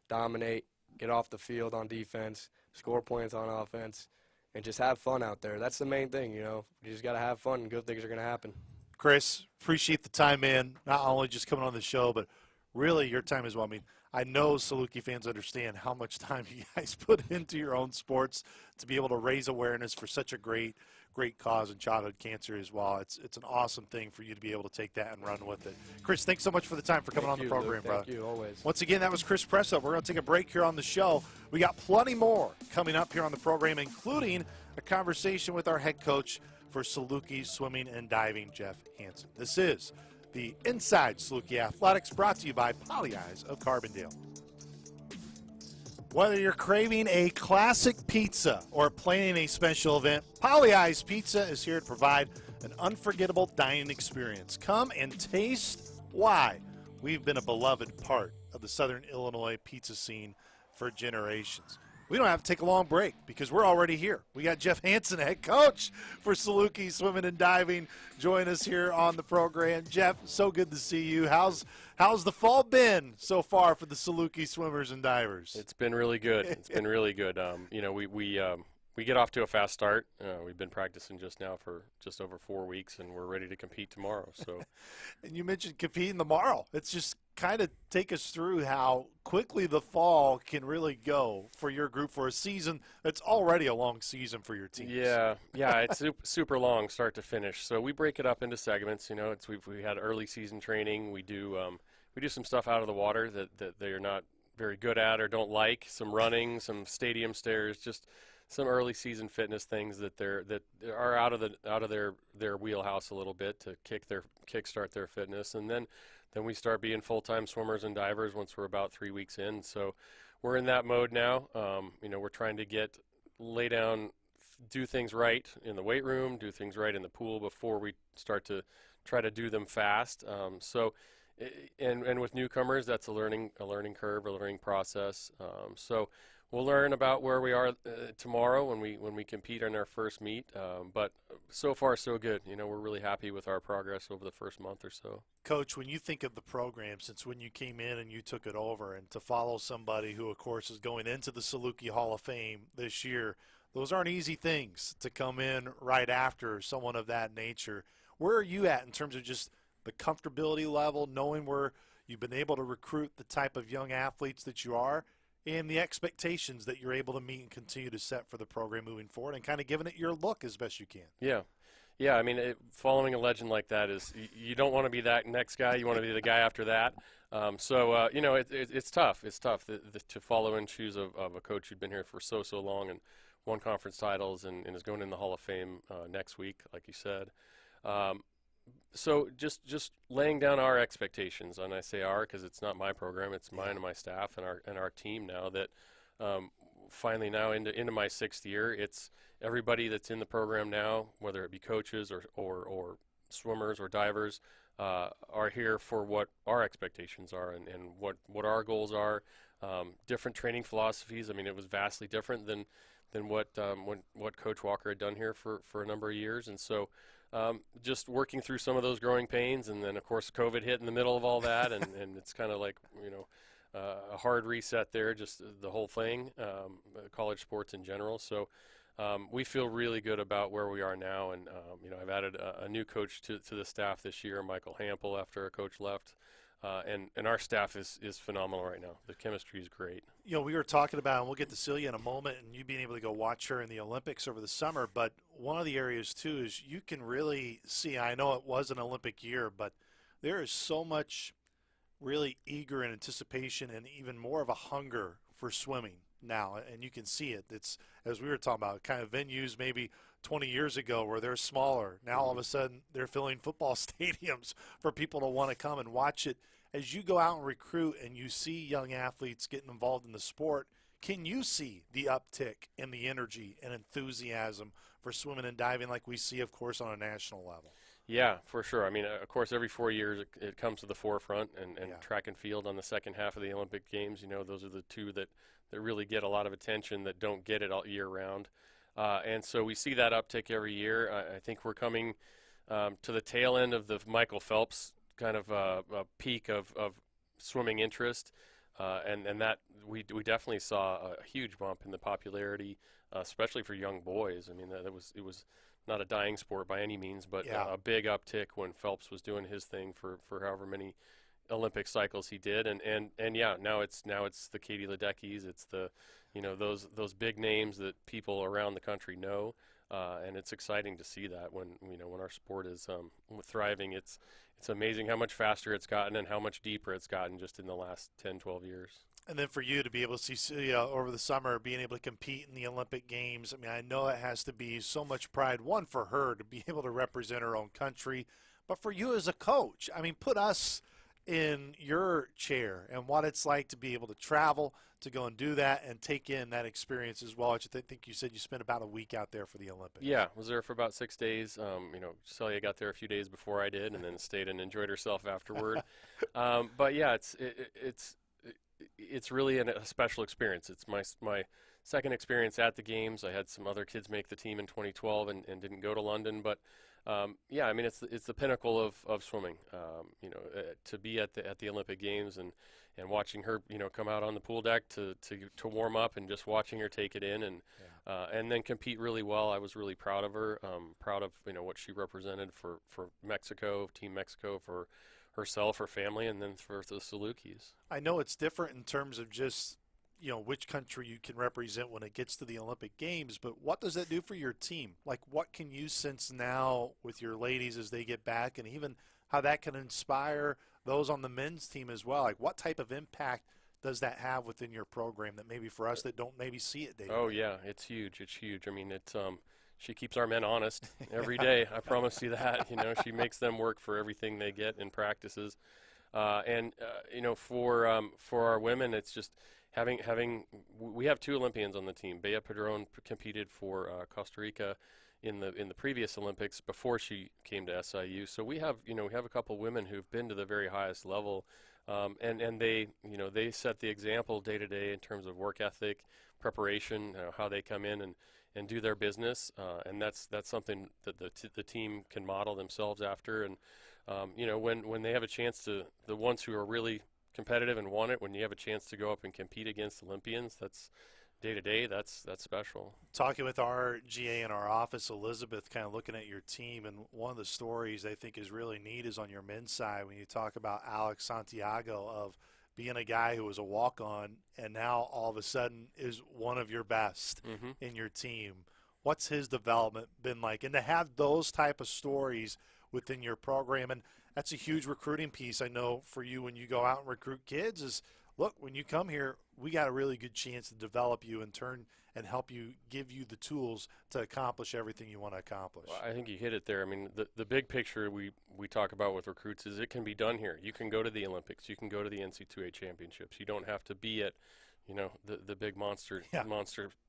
dominate, get off the field on defense, score points on offense, and just have fun out there. That's the main thing, you know. You just got to have fun, and good things are going to happen. Chris, appreciate the time in, not only just coming on the show, but really your time as well. I mean, I know Saluki fans understand how much time you guys put into your own sports to be able to raise awareness for such a great cause in childhood cancer as well. It's an awesome thing for you to be able to take that and run with it. Chris, thanks so much for the time for coming on the program, brother. Thank you, always. Once again, that was Chris Presto. We're going to take a break here on the show. We got plenty more coming up here on the program, including a conversation with our head coach for Saluki Swimming and Diving, Geoff Hanson. This is the Inside Saluki Athletics, brought to you by Poly Eyes of Carbondale. Whether you're craving a classic pizza or planning a special event, Poly Eyes Pizza is here to provide an unforgettable dining experience. Come and taste why we've been a beloved part of the Southern Illinois pizza scene for generations. We don't have to take a long break because we're already here. We got Geoff Hanson, head coach for Saluki Swimming and Diving, join us here on the program. Geoff, so good to see you. How's the fall been so far for the Saluki Swimmers and Divers? It's been really good. It's been really good. You know, we get off to a fast start. We've been practicing just now for just over 4 weeks, and we're ready to compete tomorrow. So, and you mentioned competing tomorrow. It's just kind of take us through how quickly the fall can really go for your group for a season that's already a long season for your teams. Yeah, it's super long start to finish. So we break it up into segments. You know, we had early season training. We do some stuff out of the water that they're not very good at or don't like. Some running, some stadium stairs, just some early season fitness things that are out of their wheelhouse a little bit to kickstart their fitness, and then we start being full-time swimmers and divers once we're about 3 weeks in. So we're in that mode now. You know, we're trying to lay down, do things right in the weight room, do things right in the pool before we start to try to do them fast. And with newcomers, that's a learning curve, a learning process. So we'll learn about where we are tomorrow when we compete in our first meet. But so far, so good. You know, we're really happy with our progress over the first month or so. Coach, when you think of the program, since when you came in and you took it over, and to follow somebody who, of course, is going into the Saluki Hall of Fame this year, those aren't easy things to come in right after someone of that nature. Where are you at in terms of just the comfortability level, knowing where you've been able to recruit the type of young athletes that you are, and the expectations that you're able to meet and continue to set for the program moving forward, and kind of giving it your look as best you can? Yeah. I mean, following a legend like that is, you don't want to be that next guy. You want to be the guy after that. You know, it's tough. It's tough to follow in shoes of a coach who'd been here for so long and won conference titles and is going in the Hall of Fame next week, like you said. So just laying down our expectations, and I say our because it's not my program, it's mine and my staff and our team now that finally now into my 6th year, it's everybody that's in the program now, whether it be coaches or swimmers or divers, are here for what our expectations are and what our goals are. Different training philosophies. I mean, it was vastly different than what Coach Walker had done here for a number of years, and so just working through some of those growing pains, and then of course COVID hit in the middle of all that, and it's kind of like, you know, a hard reset there, just the whole thing, college sports in general. So we feel really good about where we are now, and you know, I've added a new coach to the staff this year, Michael Hampel, after a coach left. And our staff is phenomenal right now. The chemistry is great. You know, we were talking about, and we'll get to Celia in a moment, and you being able to go watch her in the Olympics over the summer, but one of the areas, too, is you can really see, I know it was an Olympic year, but there is so much really eager anticipation and even more of a hunger for swimming now, and you can see it. It's, as we were talking about, kind of venues maybe 20 years ago where they're smaller. Now all of a sudden they're filling football stadiums for people to want to come and watch it. As you go out and recruit and you see young athletes getting involved in the sport, can you see the uptick in the energy and enthusiasm for swimming and diving like we see, of course, on a national level? Yeah, for sure. I mean, of course, every 4 years it comes to the forefront, and Yeah. track and field on the second half of the Olympic Games, those are the two that really get a lot of attention that don't get it all year round. And so we see that uptick every year. I think we're coming to the tail end of the Michael Phelps kind of a peak of swimming interest, and that we definitely saw a huge bump in the popularity, especially for young boys. I mean, it was not a dying sport by any means, but Yeah. a big uptick when Phelps was doing his thing for however many Olympic cycles he did, and yeah, now it's the Katie Ledeckis, it's the those big names that people around the country know, and it's exciting to see that when our sport is thriving. It's amazing how much faster it's gotten and how much deeper it's gotten just in the last 10, 12 years. And then for you to be able to see Celia over the summer, being able to compete in the Olympic Games, I mean, I know it has to be so much pride, one, for her to be able to represent her own country, but for you as a coach, I mean, put us in your chair and what it's like to be able to travel, to go and do that and take in that experience as well. I think you said you spent about a week out there for the Olympics. Yeah, was there for about 6 days. Celia got there a few days before I did, and then stayed and enjoyed herself afterward. But yeah, it's really a special experience. It's my second experience at the games. I had some other kids make the team in 2012 and didn't go to London, but yeah, I mean it's the pinnacle of swimming. To be at the Olympic Games and watching her come out on the pool deck to warm up, and just watching her take it in and then compete really well. I was really proud of her. Proud of what she represented for Mexico, Team Mexico, for herself, her family, and then for the Salukis. I know it's different in terms of just which country you can represent when it gets to the Olympic Games, but what does that do for your team? Like, what can you sense now with your ladies as they get back, and even how that can inspire those on the men's team as well? Like, what type of impact does that have within your program that maybe for us that don't maybe see it day to Oh day? yeah, it's huge. It's huge. I mean, she keeps our men honest every day. I promise you that. She makes them work for everything they get in practices, and for our women, it's just we have 2 Olympians on the team. Bea Padron competed for Costa Rica in the previous Olympics before she came to SIU. So we have a couple women who've been to the very highest level, and they set the example day to day in terms of work ethic, preparation, how they come in and do their business, and that's something that the team can model themselves after. And when they have a chance to, the ones who are really competitive and want it, when you have a chance to go up and compete against Olympians, that's day to day, that's special. Talking with our GA in our office, Elizabeth, kind of looking at your team, and one of the stories I think is really neat is on your men's side when you talk about Alex Santiago, of being a guy who was a walk-on and now all of a sudden is one of your best in your team. What's his development been like? And to have those type of stories within your program, and that's a huge recruiting piece, I know, for you when you go out and recruit kids, is, look, when you come here, we got a really good chance to develop you and turn and help you, give you the tools to accomplish everything you want to accomplish. Well, I think you hit it there. I mean, the big picture we talk about with recruits is it can be done here. You can go to the Olympics. You can go to the NC2A championships. You don't have to be at, the big monster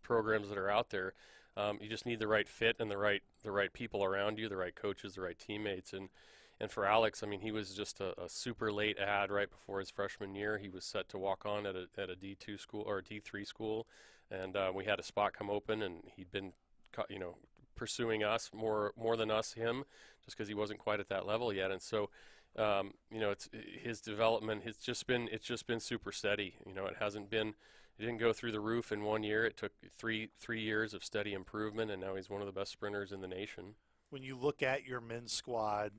programs that are out there. You just need the right fit and the right people around you, the right coaches, the right teammates. And for Alex, I mean, he was just a super late ad right before his freshman year. He was set to walk on at a D2 school or a D3 school, and we had a spot come open, and he'd been, pursuing us more than him, just because he wasn't quite at that level yet. And so, it's his development. It's just been super steady. It didn't go through the roof in 1 year. It took three years of steady improvement, and now he's one of the best sprinters in the nation. When you look at your men's squad,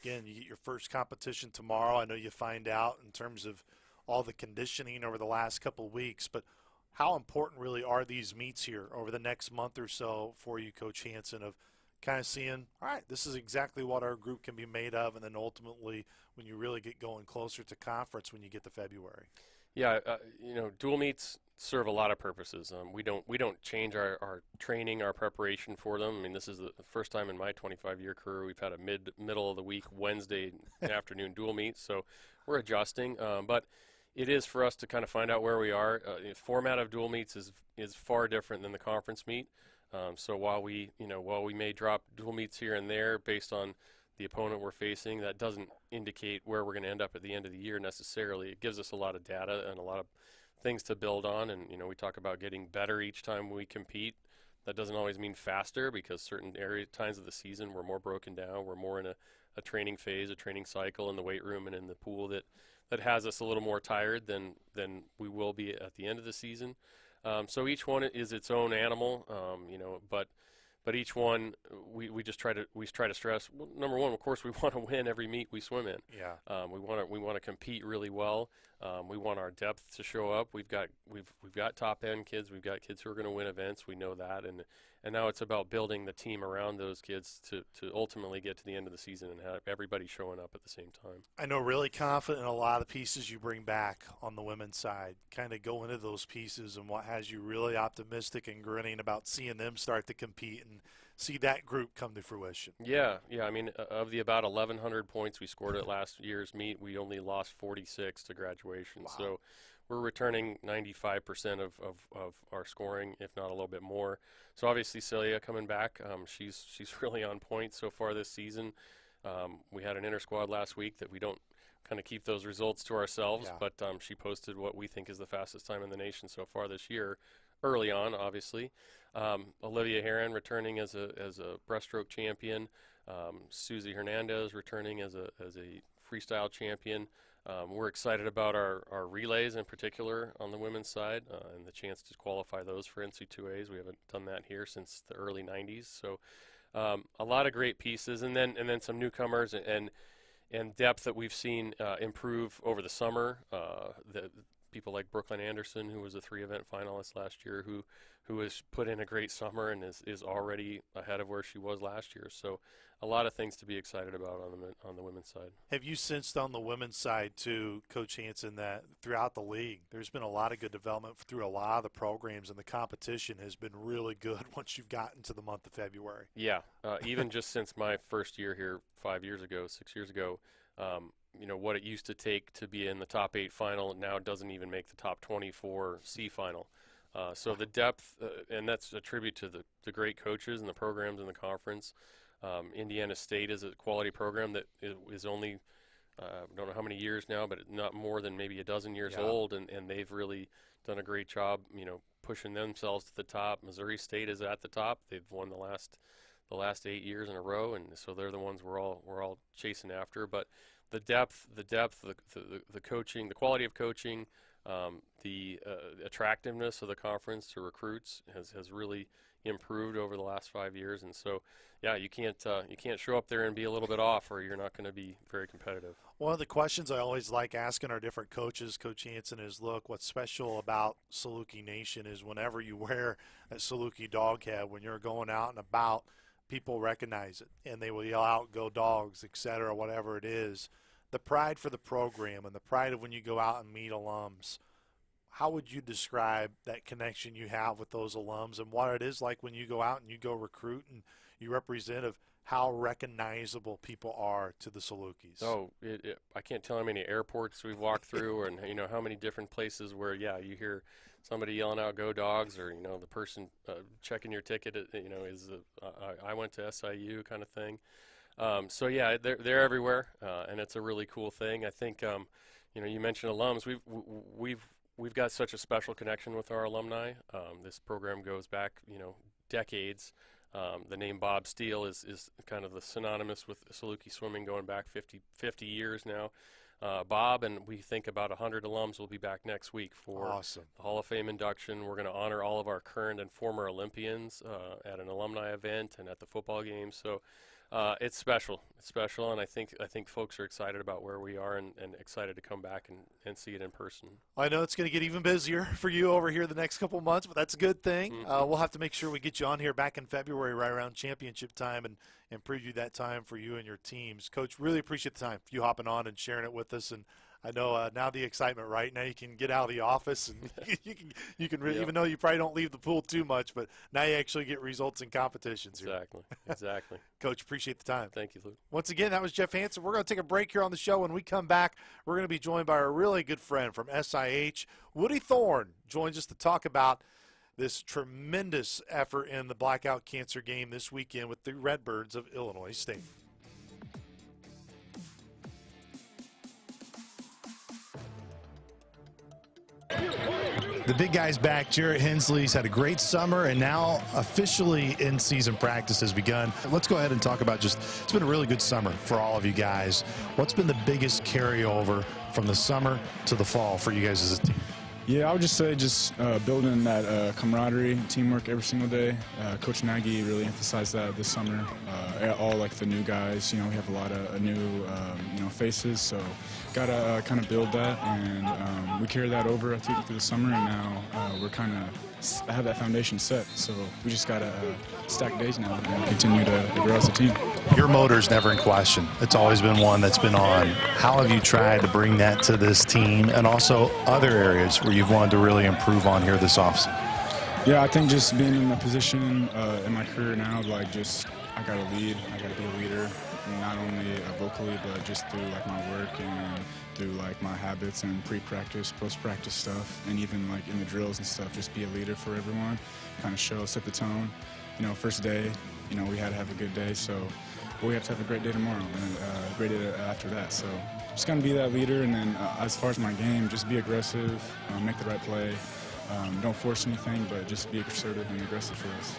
again, you get your first competition tomorrow. I know you find out in terms of all the conditioning over the last couple of weeks, but how important really are these meets here over the next month or so for you, Coach Hanson, of kind of seeing, all right, this is exactly what our group can be made of, and then ultimately when you really get going closer to conference when you get to February? Yeah, dual meets serve a lot of purposes. We don't change our training, our preparation for them. I mean, this is the first time in my 25-year career we've had a middle of the week Wednesday afternoon dual meet, so we're adjusting. But it is for us to kind of find out where we are. The format of dual meets is far different than the conference meet. So while we may drop dual meets here and there based on the opponent we're facing, that doesn't indicate where we're going to end up at the end of the year necessarily. It gives us a lot of data and a lot of things to build on, and we talk about getting better each time we compete. That doesn't always mean faster, because certain times of the season we're more broken down. We're more in a training phase, a training cycle in the weight room and in the pool that has us a little more tired than we will be at the end of the season. So each one is its own animal, but each one we try to stress. Well, number one, of course, we want to win every meet we swim in. Yeah. We want to compete really well. We want our depth to show up. We've got top end kids. We've got kids who are going to win events. We know that, and now it's about building the team around those kids to ultimately get to the end of the season and have everybody showing up at the same time. I know really confident in a lot of the pieces you bring back on the women's side. Kind of go into those pieces and what has you really optimistic and grinning about seeing them start to compete and see that group come to fruition. Yeah. I mean, of the about 1,100 points we scored at last year's meet, we only lost 46 to graduation. Wow. So we're returning 95% of our scoring, if not a little bit more. So obviously Celia coming back, she's really on point so far this season. We had an inter-squad last week that we don't kind of keep those results to ourselves, Yeah. but she posted what we think is the fastest time in the nation so far this year, early on, obviously. Olivia Heron returning as a breaststroke champion. Susie Hernandez returning as a freestyle champion. We're excited about our relays in particular on the women's side and the chance to qualify those for NC2As. We haven't done that here since the early 90s. So a lot of great pieces, and then some newcomers and depth that we've seen improve over the summer. The people like Brooklyn Anderson, who was a 3-event finalist last year, who has put in a great summer and is already ahead of where she was last year. So a lot of things to be excited about on the women's side. Have you sensed on the women's side too, Coach Hanson, that throughout the league there's been a lot of good development through a lot of the programs, and the competition has been really good once you've gotten to the month of February? Yeah, even just since my first year here 6 years ago, what it used to take to be in the top 8 final now doesn't even make the top 24 C final. So the depth, and that's a tribute to the great coaches and the programs in the conference. Indiana State is a quality program that is only, I don't know how many years now, but not more than maybe a dozen years old, and they've really done a great job, pushing themselves to the top. Missouri State is at the top. They've won the last 8 years in a row, and so they're the ones we're all chasing after. But the depth, the coaching, the quality of coaching, the attractiveness of the conference to recruits has really improved over the last 5 years, and so you can't show up there and be a little bit off, or you're not going to be very competitive. One of the questions I always like asking our different coaches, Coach Hanson, is, look, what's special about Saluki Nation is whenever you wear a Saluki dog head, when you're going out and about, people recognize it, and they will yell out, "Go Dogs," etc., whatever it is. The pride for the program and the pride of when you go out and meet alums, how would you describe that connection you have with those alums and what it is like when you go out and you go recruit and you represent of how recognizable people are to the Salukis? Oh, I can't tell how many airports we've walked through, and how many different places where you hear somebody yelling out "Go Dogs," or the person checking your ticket, is I went to SIU kind of thing. So they're everywhere, and it's a really cool thing. I think you mentioned alums. We've got such a special connection with our alumni. This program goes back decades. The name Bob Steele is kind of the synonymous with Saluki Swimming, going back 50 years now. Bob, and we think about 100 alums will be back next week for Awesome. the Hall of Fame induction. We're going to honor all of our current and former Olympians at an alumni event and at the football game. So it's special. It's special, and I think folks are excited about where we are and excited to come back and see it in person. I know it's going to get even busier for you over here the next couple months, but that's a good thing. Mm-hmm. We'll have to make sure we get you on here back in February, right around championship time, and preview that time for you and your teams. Coach, really appreciate the time, you hopping on and sharing it with us, and I know now the excitement, right? Now you can get out of the office and you can really, Yep. even though you probably don't leave the pool too much, but now you actually get results in competitions here. Exactly. Coach, appreciate the time. Thank you, Luke. Once again, that was Geoff Hanson. We're going to take a break here on the show. When we come back, we're going to be joined by a really good friend from SIH. Woody Thorne joins us to talk about this tremendous effort in the blackout cancer game this weekend with the Redbirds of Illinois State. The big guy's back. Jarrett Hensley's had a great summer, and now officially in-season practice has begun. Let's go ahead and talk about it's been a really good summer for all of you guys. What's been the biggest carryover from the summer to the fall for you guys as a team? Yeah, I would just say building that camaraderie, teamwork every single day. Coach Nagy really emphasized that this summer. All like the new guys, we have a lot of new, faces, so got to kind of build that, and we carried that over, I think, through the summer, and now we're kind of have that foundation set. So we just got to stack days now and continue to grow as a team. Your motor's never in question. It's always been one that's been on. How have you tried to bring that to this team and also other areas where you've wanted to really improve on here this offseason? Yeah, I think just being in a position in my career now, I got to lead. I got to be a leader, not only vocally, but just through my work and through my habits and pre-practice, post-practice stuff, and even in the drills and stuff. Just be a leader for everyone, kind of set the tone. First day, we had to have a good day, but we have to have a great day tomorrow and a great day after that. So just going to be that leader, and then as far as my game, just be aggressive, make the right play. Don't force anything, but just be assertive and aggressive for us.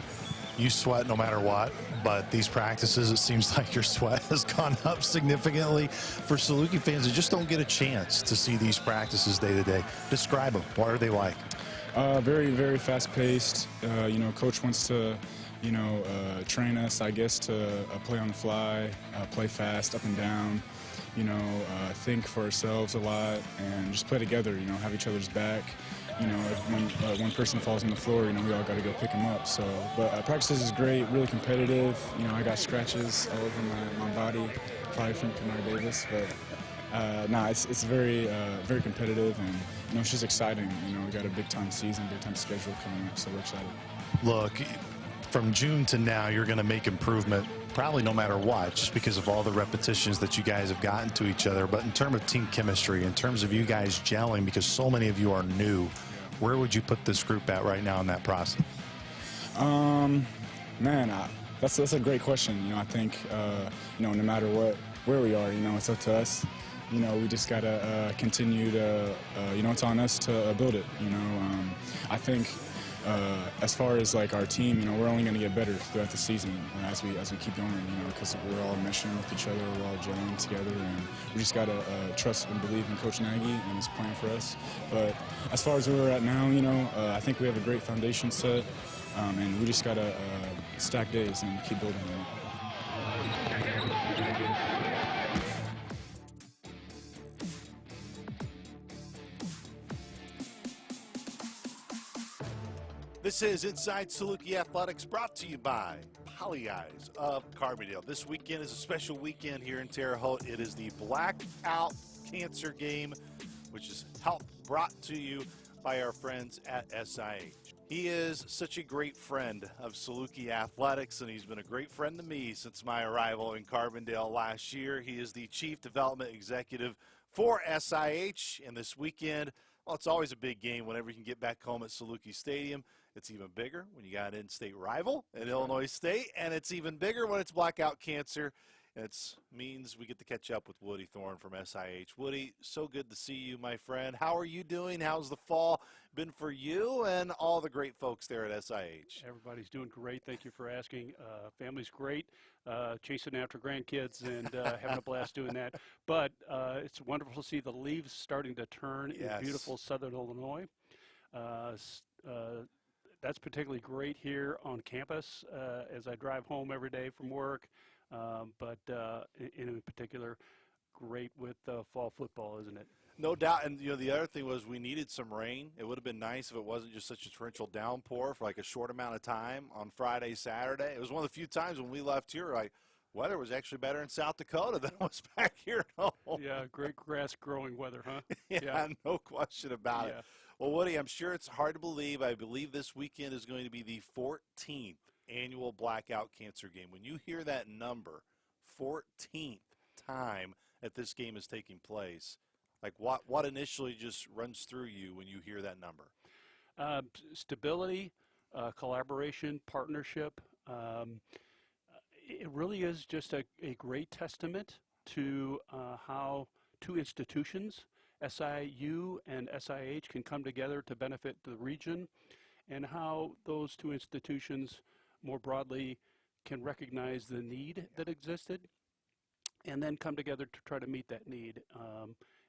You sweat no matter what, but these practices, it seems like your sweat has gone up significantly. For Saluki fans that just don't get a chance to see these practices day to day, describe them. What are they like? Very, very fast-paced. Coach wants to, train us, I guess, to play on the fly, play fast, up and down, think for ourselves a lot, and just play together, have each other's back. If one person falls on the floor, we all got to go pick them up. So, but practices is great, really competitive. I got scratches all over my body, probably from Kamar Davis. But it's very, very competitive, and it's just exciting. We got a big-time season, big-time schedule coming up, so we're excited. Look, from June to now, you're going to make improvement probably no matter what, just because of all the repetitions that you guys have gotten to each other. But in terms of team chemistry, in terms of you guys gelling, because so many of you are new, where would you put this group at right now in that process? That's a great question. I think, no matter where we are, it's up to us. We just got to continue to, it's on us to build it. I think as far as our team, we're only going to get better throughout the season as we keep going, because we're all meshing with each other, we're all gelling together, and we just got to trust and believe in Coach Nagy and his plan for us. But as far as where we're at now, I think we have a great foundation set, and we just got to stack days and keep building on it. This is Inside Saluki Athletics, brought to you by Poly Eyes of Carbondale. This weekend is a special weekend here in Terre Haute. It is the Blackout Cancer Game, which is brought to you by our friends at SIH. He is such a great friend of Saluki Athletics, and he's been a great friend to me since my arrival in Carbondale last year. He is the Chief Development Executive for SIH, and this weekend, well, it's always a big game whenever you can get back home at Saluki Stadium. It's even bigger when you got an in-state rival in Illinois State, and it's even bigger when it's blackout cancer. It means we get to catch up with Woody Thorne from SIH. Woody, so good to see you, my friend. How are you doing? How's the fall been for you and all the great folks there at SIH? Everybody's doing great. Thank you for asking. Family's great, chasing after grandkids and having a blast doing that. But it's wonderful to see the leaves starting to turn in beautiful southern Illinois. That's particularly great here on campus as I drive home every day from work. But in particular, great with fall football, isn't it? No doubt. And, the other thing was we needed some rain. It would have been nice if it wasn't just such a torrential downpour for a short amount of time on Friday, Saturday. It was one of the few times when we left here, Weather was actually better in South Dakota than it was back here at home. Yeah, great grass growing weather, huh? Yeah, no question about it. Well, Woody, I'm sure it's hard to believe. I believe this weekend is going to be the 14th annual Blackout Cancer Game. When you hear that number, 14th time that this game is taking place, like what initially just runs through you when you hear that number? Stability, collaboration, partnership. It really is just a great testament to how two institutions, SIU and SIH, can come together to benefit the region, and how those two institutions more broadly can recognize the need that existed and then come together to try to meet that need.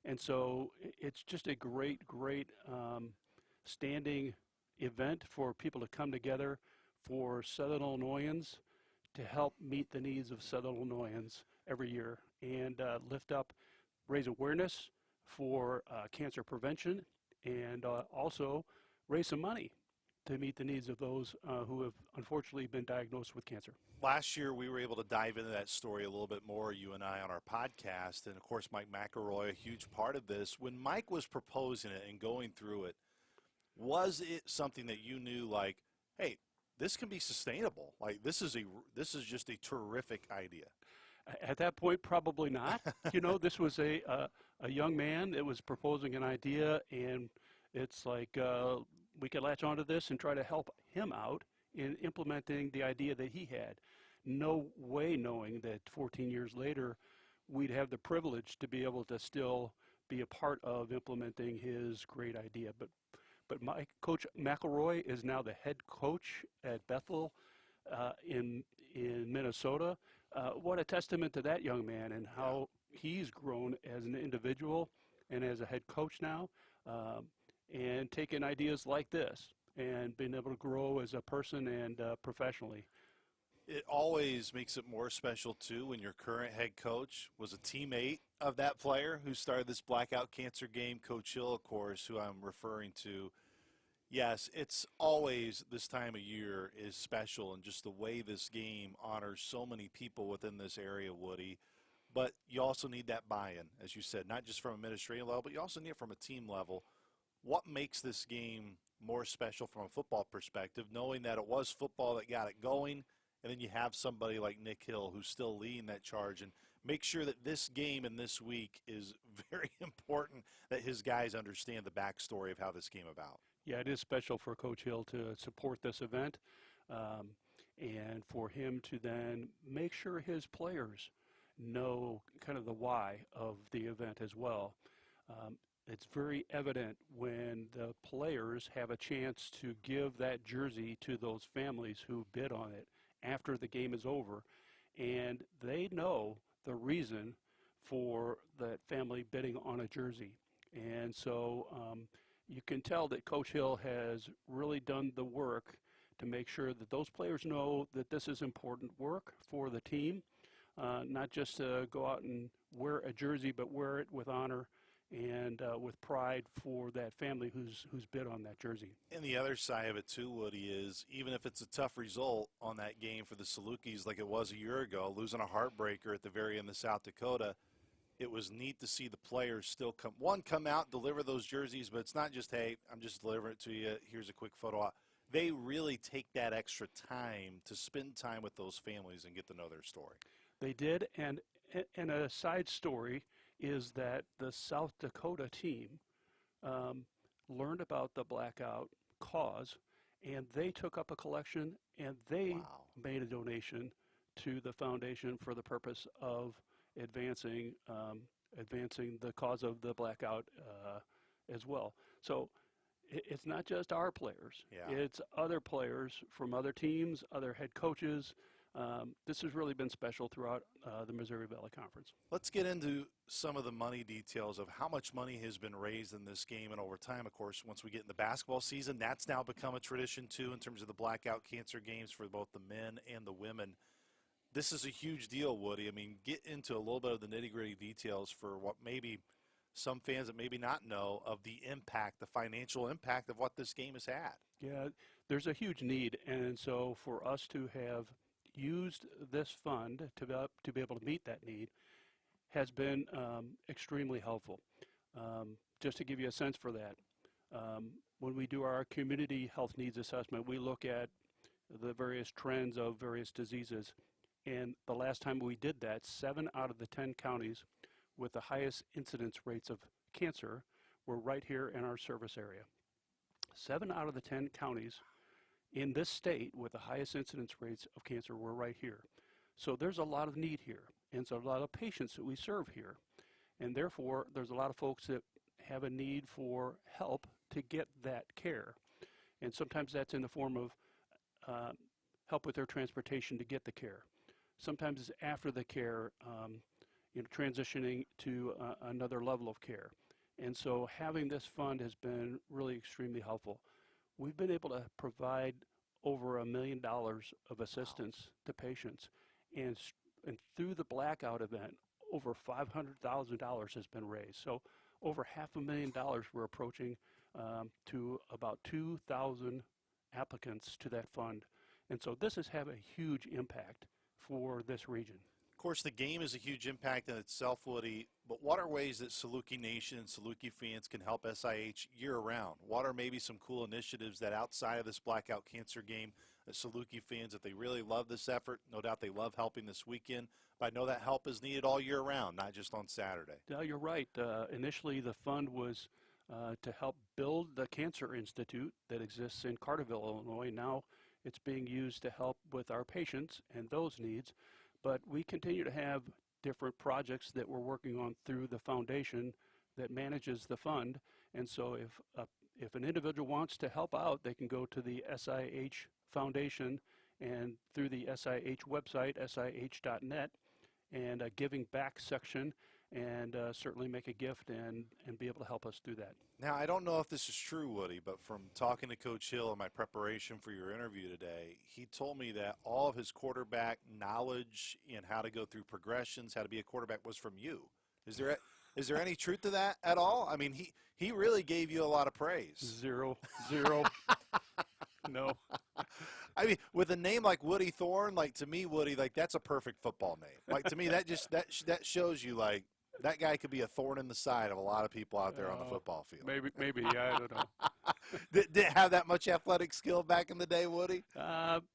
And so it's just a great standing event for people to come together, for Southern Illinoisans to help meet the needs of Southern Illinoisans every year, and lift up, raise awareness for cancer prevention, and also raise some money to meet the needs of those who have unfortunately been diagnosed with cancer. Last year, we were able to dive into that story a little bit more, you and I, on our podcast. And, of course, Mike McElroy, a huge part of this. When Mike was proposing it and going through it, was it something that you knew, like, hey, this can be sustainable? Like, this is just a terrific idea. At that point, probably not. You know, this was a young man that was proposing an idea, and it's like we could latch onto this and try to help him out in implementing the idea that he had. No way knowing that 14 years later, we'd have the privilege to be able to still be a part of implementing his great idea. But my coach McElroy is now the head coach at Bethel in Minnesota. What a testament to that young man and how he's grown as an individual and as a head coach now, and taking ideas like this and being able to grow as a person and professionally. It always makes it more special, too, when your current head coach was a teammate of that player who started this Blackout Cancer Game, Coach Hill, of course, who I'm referring to. Yes, it's always this time of year is special, and just the way this game honors so many people within this area, Woody. But you also need that buy-in, as you said, not just from an administrative level, but you also need it from a team level. What makes this game more special from a football perspective, knowing that it was football that got it going, and then you have somebody like Nick Hill who's still leading that charge, and make sure that this game and this week is very important, that his guys understand the backstory of how this came about. Yeah, it is special for Coach Hill to support this event, and for him to then make sure his players know kind of the why of the event as well. It's very evident when the players have a chance to give that jersey to those families who bid on it after the game is over, and they know the reason for that family bidding on a jersey. And so you can tell that Coach Hill has really done the work to make sure that those players know that this is important work for the team, not just to go out and wear a jersey, but wear it with honor and with pride for that family who's bid on that jersey. And the other side of it too, Woody, is even if it's a tough result on that game for the Salukis like it was a year ago, losing a heartbreaker at the very end of South Dakota, it was neat to see the players still come out, deliver those jerseys, but it's not just, hey, I'm just delivering it to you, here's a quick photo. They really take that extra time to spend time with those families and get to know their story. They did, and a side story is that the South Dakota team learned about the blackout cause, and they took up a collection, and they made a donation to the foundation for the purpose of advancing the cause of the blackout as well. So it's not just our players. Yeah. It's other players from other teams, other head coaches. This has really been special throughout the Missouri Valley Conference. Let's get into some of the money details of how much money has been raised in this game, and over time, of course, once we get in the basketball season, that's now become a tradition too in terms of the Blackout Cancer Games for both the men and the women. This is a huge deal, Woody. I mean, get into a little bit of the nitty-gritty details for what maybe some fans that maybe not know of the impact, the financial impact of what this game has had. Yeah, there's a huge need, and so for us to have used this fund to be able to meet that need has been extremely helpful. Just to give you a sense for that, when we do our community health needs assessment, we look at the various trends of various diseases. And the last time we did that, 7 out of the 10 counties with the highest incidence rates of cancer were right here in our service area. 7 out of the 10 counties in this state with the highest incidence rates of cancer were right here. So there's a lot of need here, and so a lot of patients that we serve here. And therefore, there's a lot of folks that have a need for help to get that care. And sometimes that's in the form of help with their transportation to get the care. Sometimes it's after the care, transitioning to another level of care. And so having this fund has been really extremely helpful. We've been able to provide over $1 million of assistance to patients. And through the blackout event, over $500,000 has been raised. So over $500,000 we're approaching to about 2,000 applicants to that fund. And so this has had a huge impact for this region. Of course, the game is a huge impact in itself, Woody, but what are ways that Saluki Nation and Saluki fans can help SIH year-round? What are maybe some cool initiatives that outside of this blackout cancer game, that Saluki fans, if they really love this effort, no doubt they love helping this weekend, but I know that help is needed all year round, not just on Saturday. Yeah, you're right. Initially, the fund was to help build the Cancer Institute that exists in Carterville, Illinois. Now it's being used to help with our patients and those needs. But we continue to have different projects that we're working on through the foundation that manages the fund. And so if an individual wants to help out, they can go to the SIH Foundation and through the SIH website, sih.net, and a giving back section, and certainly make a gift and be able to help us do that. Now, I don't know if this is true, Woody, but from talking to Coach Hill in my preparation for your interview today, he told me that all of his quarterback knowledge and how to go through progressions, how to be a quarterback, was from you. Is there any truth to that at all? I mean, he really gave you a lot of praise. Zero. No. I mean, with a name like Woody Thorne, like, to me, Woody, like, that's a perfect football name. Like, to me, that just that shows you, like, that guy could be a thorn in the side of a lot of people out there on the football field. Maybe, yeah, I don't know. Did it have that much athletic skill back in the day, Woody?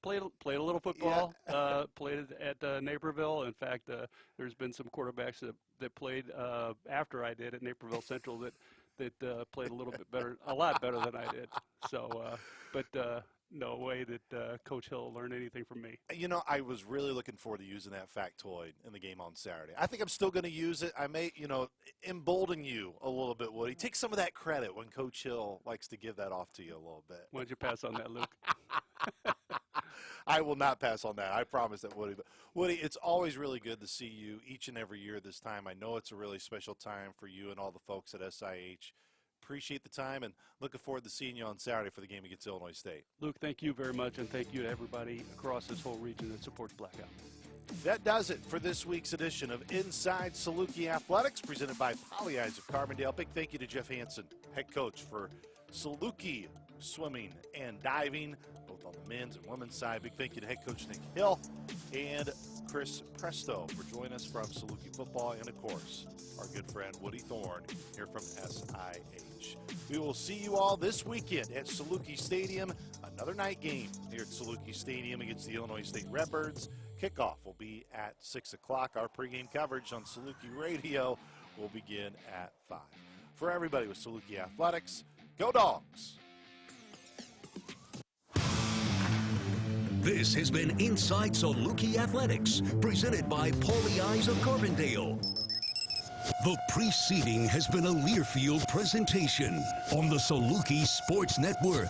Played a little football. Yeah. Played at Naperville. In fact, there's been some quarterbacks that played after I did at Naperville Central that played a little bit better, a lot better than I did. So, but no way that Coach Hill learned anything from me. You know, I was really looking forward to using that factoid in the game on Saturday. I think I'm still going to use it. I may, embolden you a little bit, Woody. Take some of that credit when Coach Hill likes to give that off to you a little bit. Why don't you pass on that, Luke? I will not pass on that. I promise that, Woody. But Woody, it's always really good to see you each and every year this time. I know it's a really special time for you and all the folks at SIH. Appreciate the time and looking forward to seeing you on Saturday for the game against Illinois State. Luke, thank you very much, and thank you to everybody across this whole region that supports Blackout. That does it for this week's edition of Inside Saluki Athletics, presented by Poly Eyes of Carbondale. Big thank you to Geoff Hanson, head coach for Saluki Swimming and Diving, both on the men's and women's side. Big thank you to head coach Nick Hill and Chris Presto for joining us from Saluki Football, and, of course, our good friend Woody Thorne here from SIH. We will see you all this weekend at Saluki Stadium. Another night game here at Saluki Stadium against the Illinois State Redbirds. Kickoff will be at 6 o'clock. Our pregame coverage on Saluki Radio will begin at 5. For everybody with Saluki Athletics, go Dogs! This has been Inside Saluki Athletics, presented by Poly Eyes of Carbondale. The preceding has been a Learfield presentation on the Saluki Sports Network.